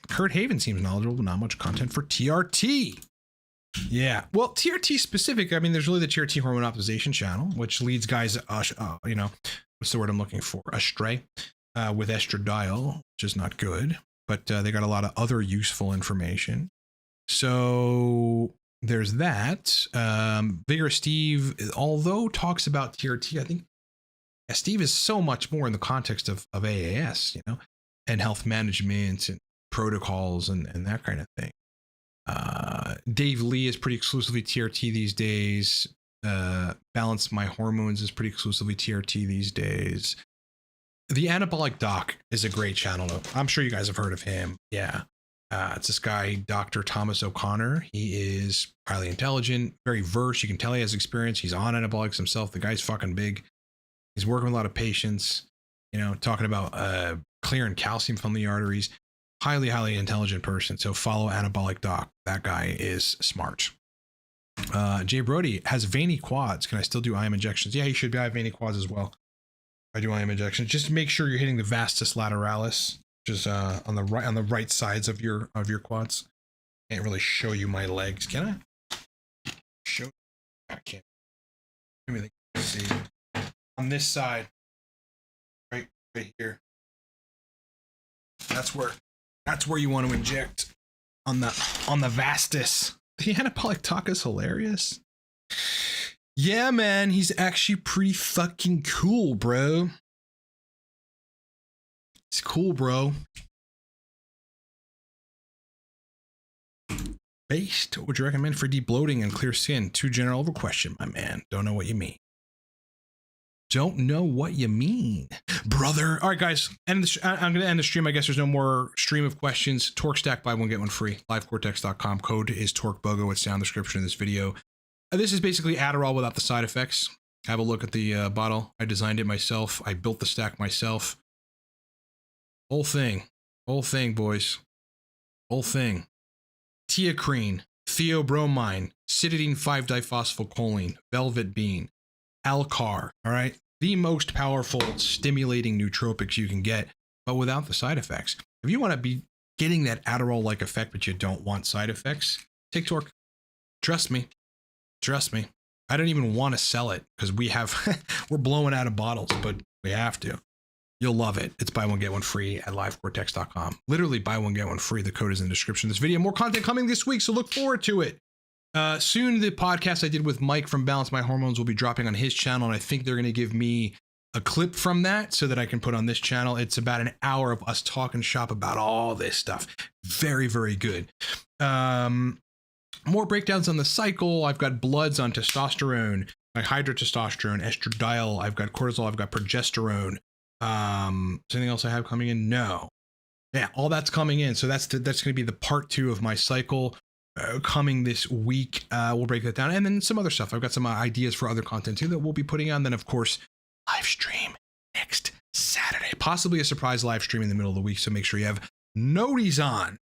Kurt Haven seems knowledgeable, but not much content for TRT. Yeah, well, TRT specific, I mean, there's really the TRT hormone optimization channel, which leads guys, what's the word I'm looking for? Astray. With estradiol, which is not good, but they got a lot of other useful information. So there's that. Vigorous Steve, although talks about TRT, I think Steve is so much more in the context of AAS, you know, and health management and protocols and that kind of thing. Dave Lee is pretty exclusively TRT these days. Balance My Hormones is pretty exclusively TRT these days. The Anabolic Doc is a great channel. I'm sure you guys have heard of him. Yeah. It's this guy, Dr. Thomas O'Connor. He is highly intelligent, very versed. You can tell he has experience. He's on anabolics himself. The guy's fucking big. He's working with a lot of patients, you know, talking about clearing calcium from the arteries. Highly, highly intelligent person. So follow Anabolic Doc. That guy is smart. Jay Brody has veiny quads. Can I still do IM injections? Yeah, you should. I have veiny quads as well. I do IM injections. Just make sure you're hitting the vastus lateralis, which is on the right sides of your quads. Can't really show you my legs, can I? Show. I can't. Let me see. On this side, right here. That's where you want to inject on the vastus. The Anabolic Doc is hilarious. Yeah, man, he's actually pretty fucking cool, bro. It's cool, bro. Based, what would you recommend for debloating and clear skin? Too general of a question, my man. Don't know what you mean. Don't know what you mean, brother. All right, guys. I'm going to end the stream. I guess there's no more stream of questions. Torque Stack, buy one, get one free. LiveCortex.com. Code is torquebogo. It's down in the description of this video. This is basically Adderall without the side effects. Have a look at the bottle. I designed it myself. I built the stack myself. Whole thing, boys. Whole thing. Teacrine, theobromine, cytidine 5-diphosphylcholine, velvet bean, Alcar. All right, the most powerful stimulating nootropics you can get, but without the side effects. If you want to be getting that Adderall-like effect, but you don't want side effects, take Torque. Trust me. Trust me. I don't even want to sell it because we're blowing out of bottles, but we have to. You'll love it. It's buy one, get one free at livecortex.com. Literally buy one, get one free. The code is in the description of this video. More content coming this week, so look forward to it. Soon, the podcast I did with Mike from Balance My Hormones will be dropping on his channel, and I think they're going to give me a clip from that so that I can put on this channel. It's about an hour of us talking shop about all this stuff. Very, very good. More breakdowns on the cycle. I've got bloods on testosterone, my hydrotestosterone, estradiol. I've got cortisol. I've got progesterone. Is anything else I have coming in? No. Yeah, all that's coming in. So that's going to be the part 2 of my cycle coming this week. We'll break that down. And then some other stuff. I've got some ideas for other content too that we'll be putting on. Then, of course, live stream next Saturday. Possibly a surprise live stream in the middle of the week. So make sure you have noties on.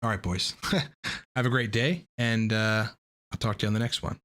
All right, boys. Have a great day. And I'll talk to you on the next one.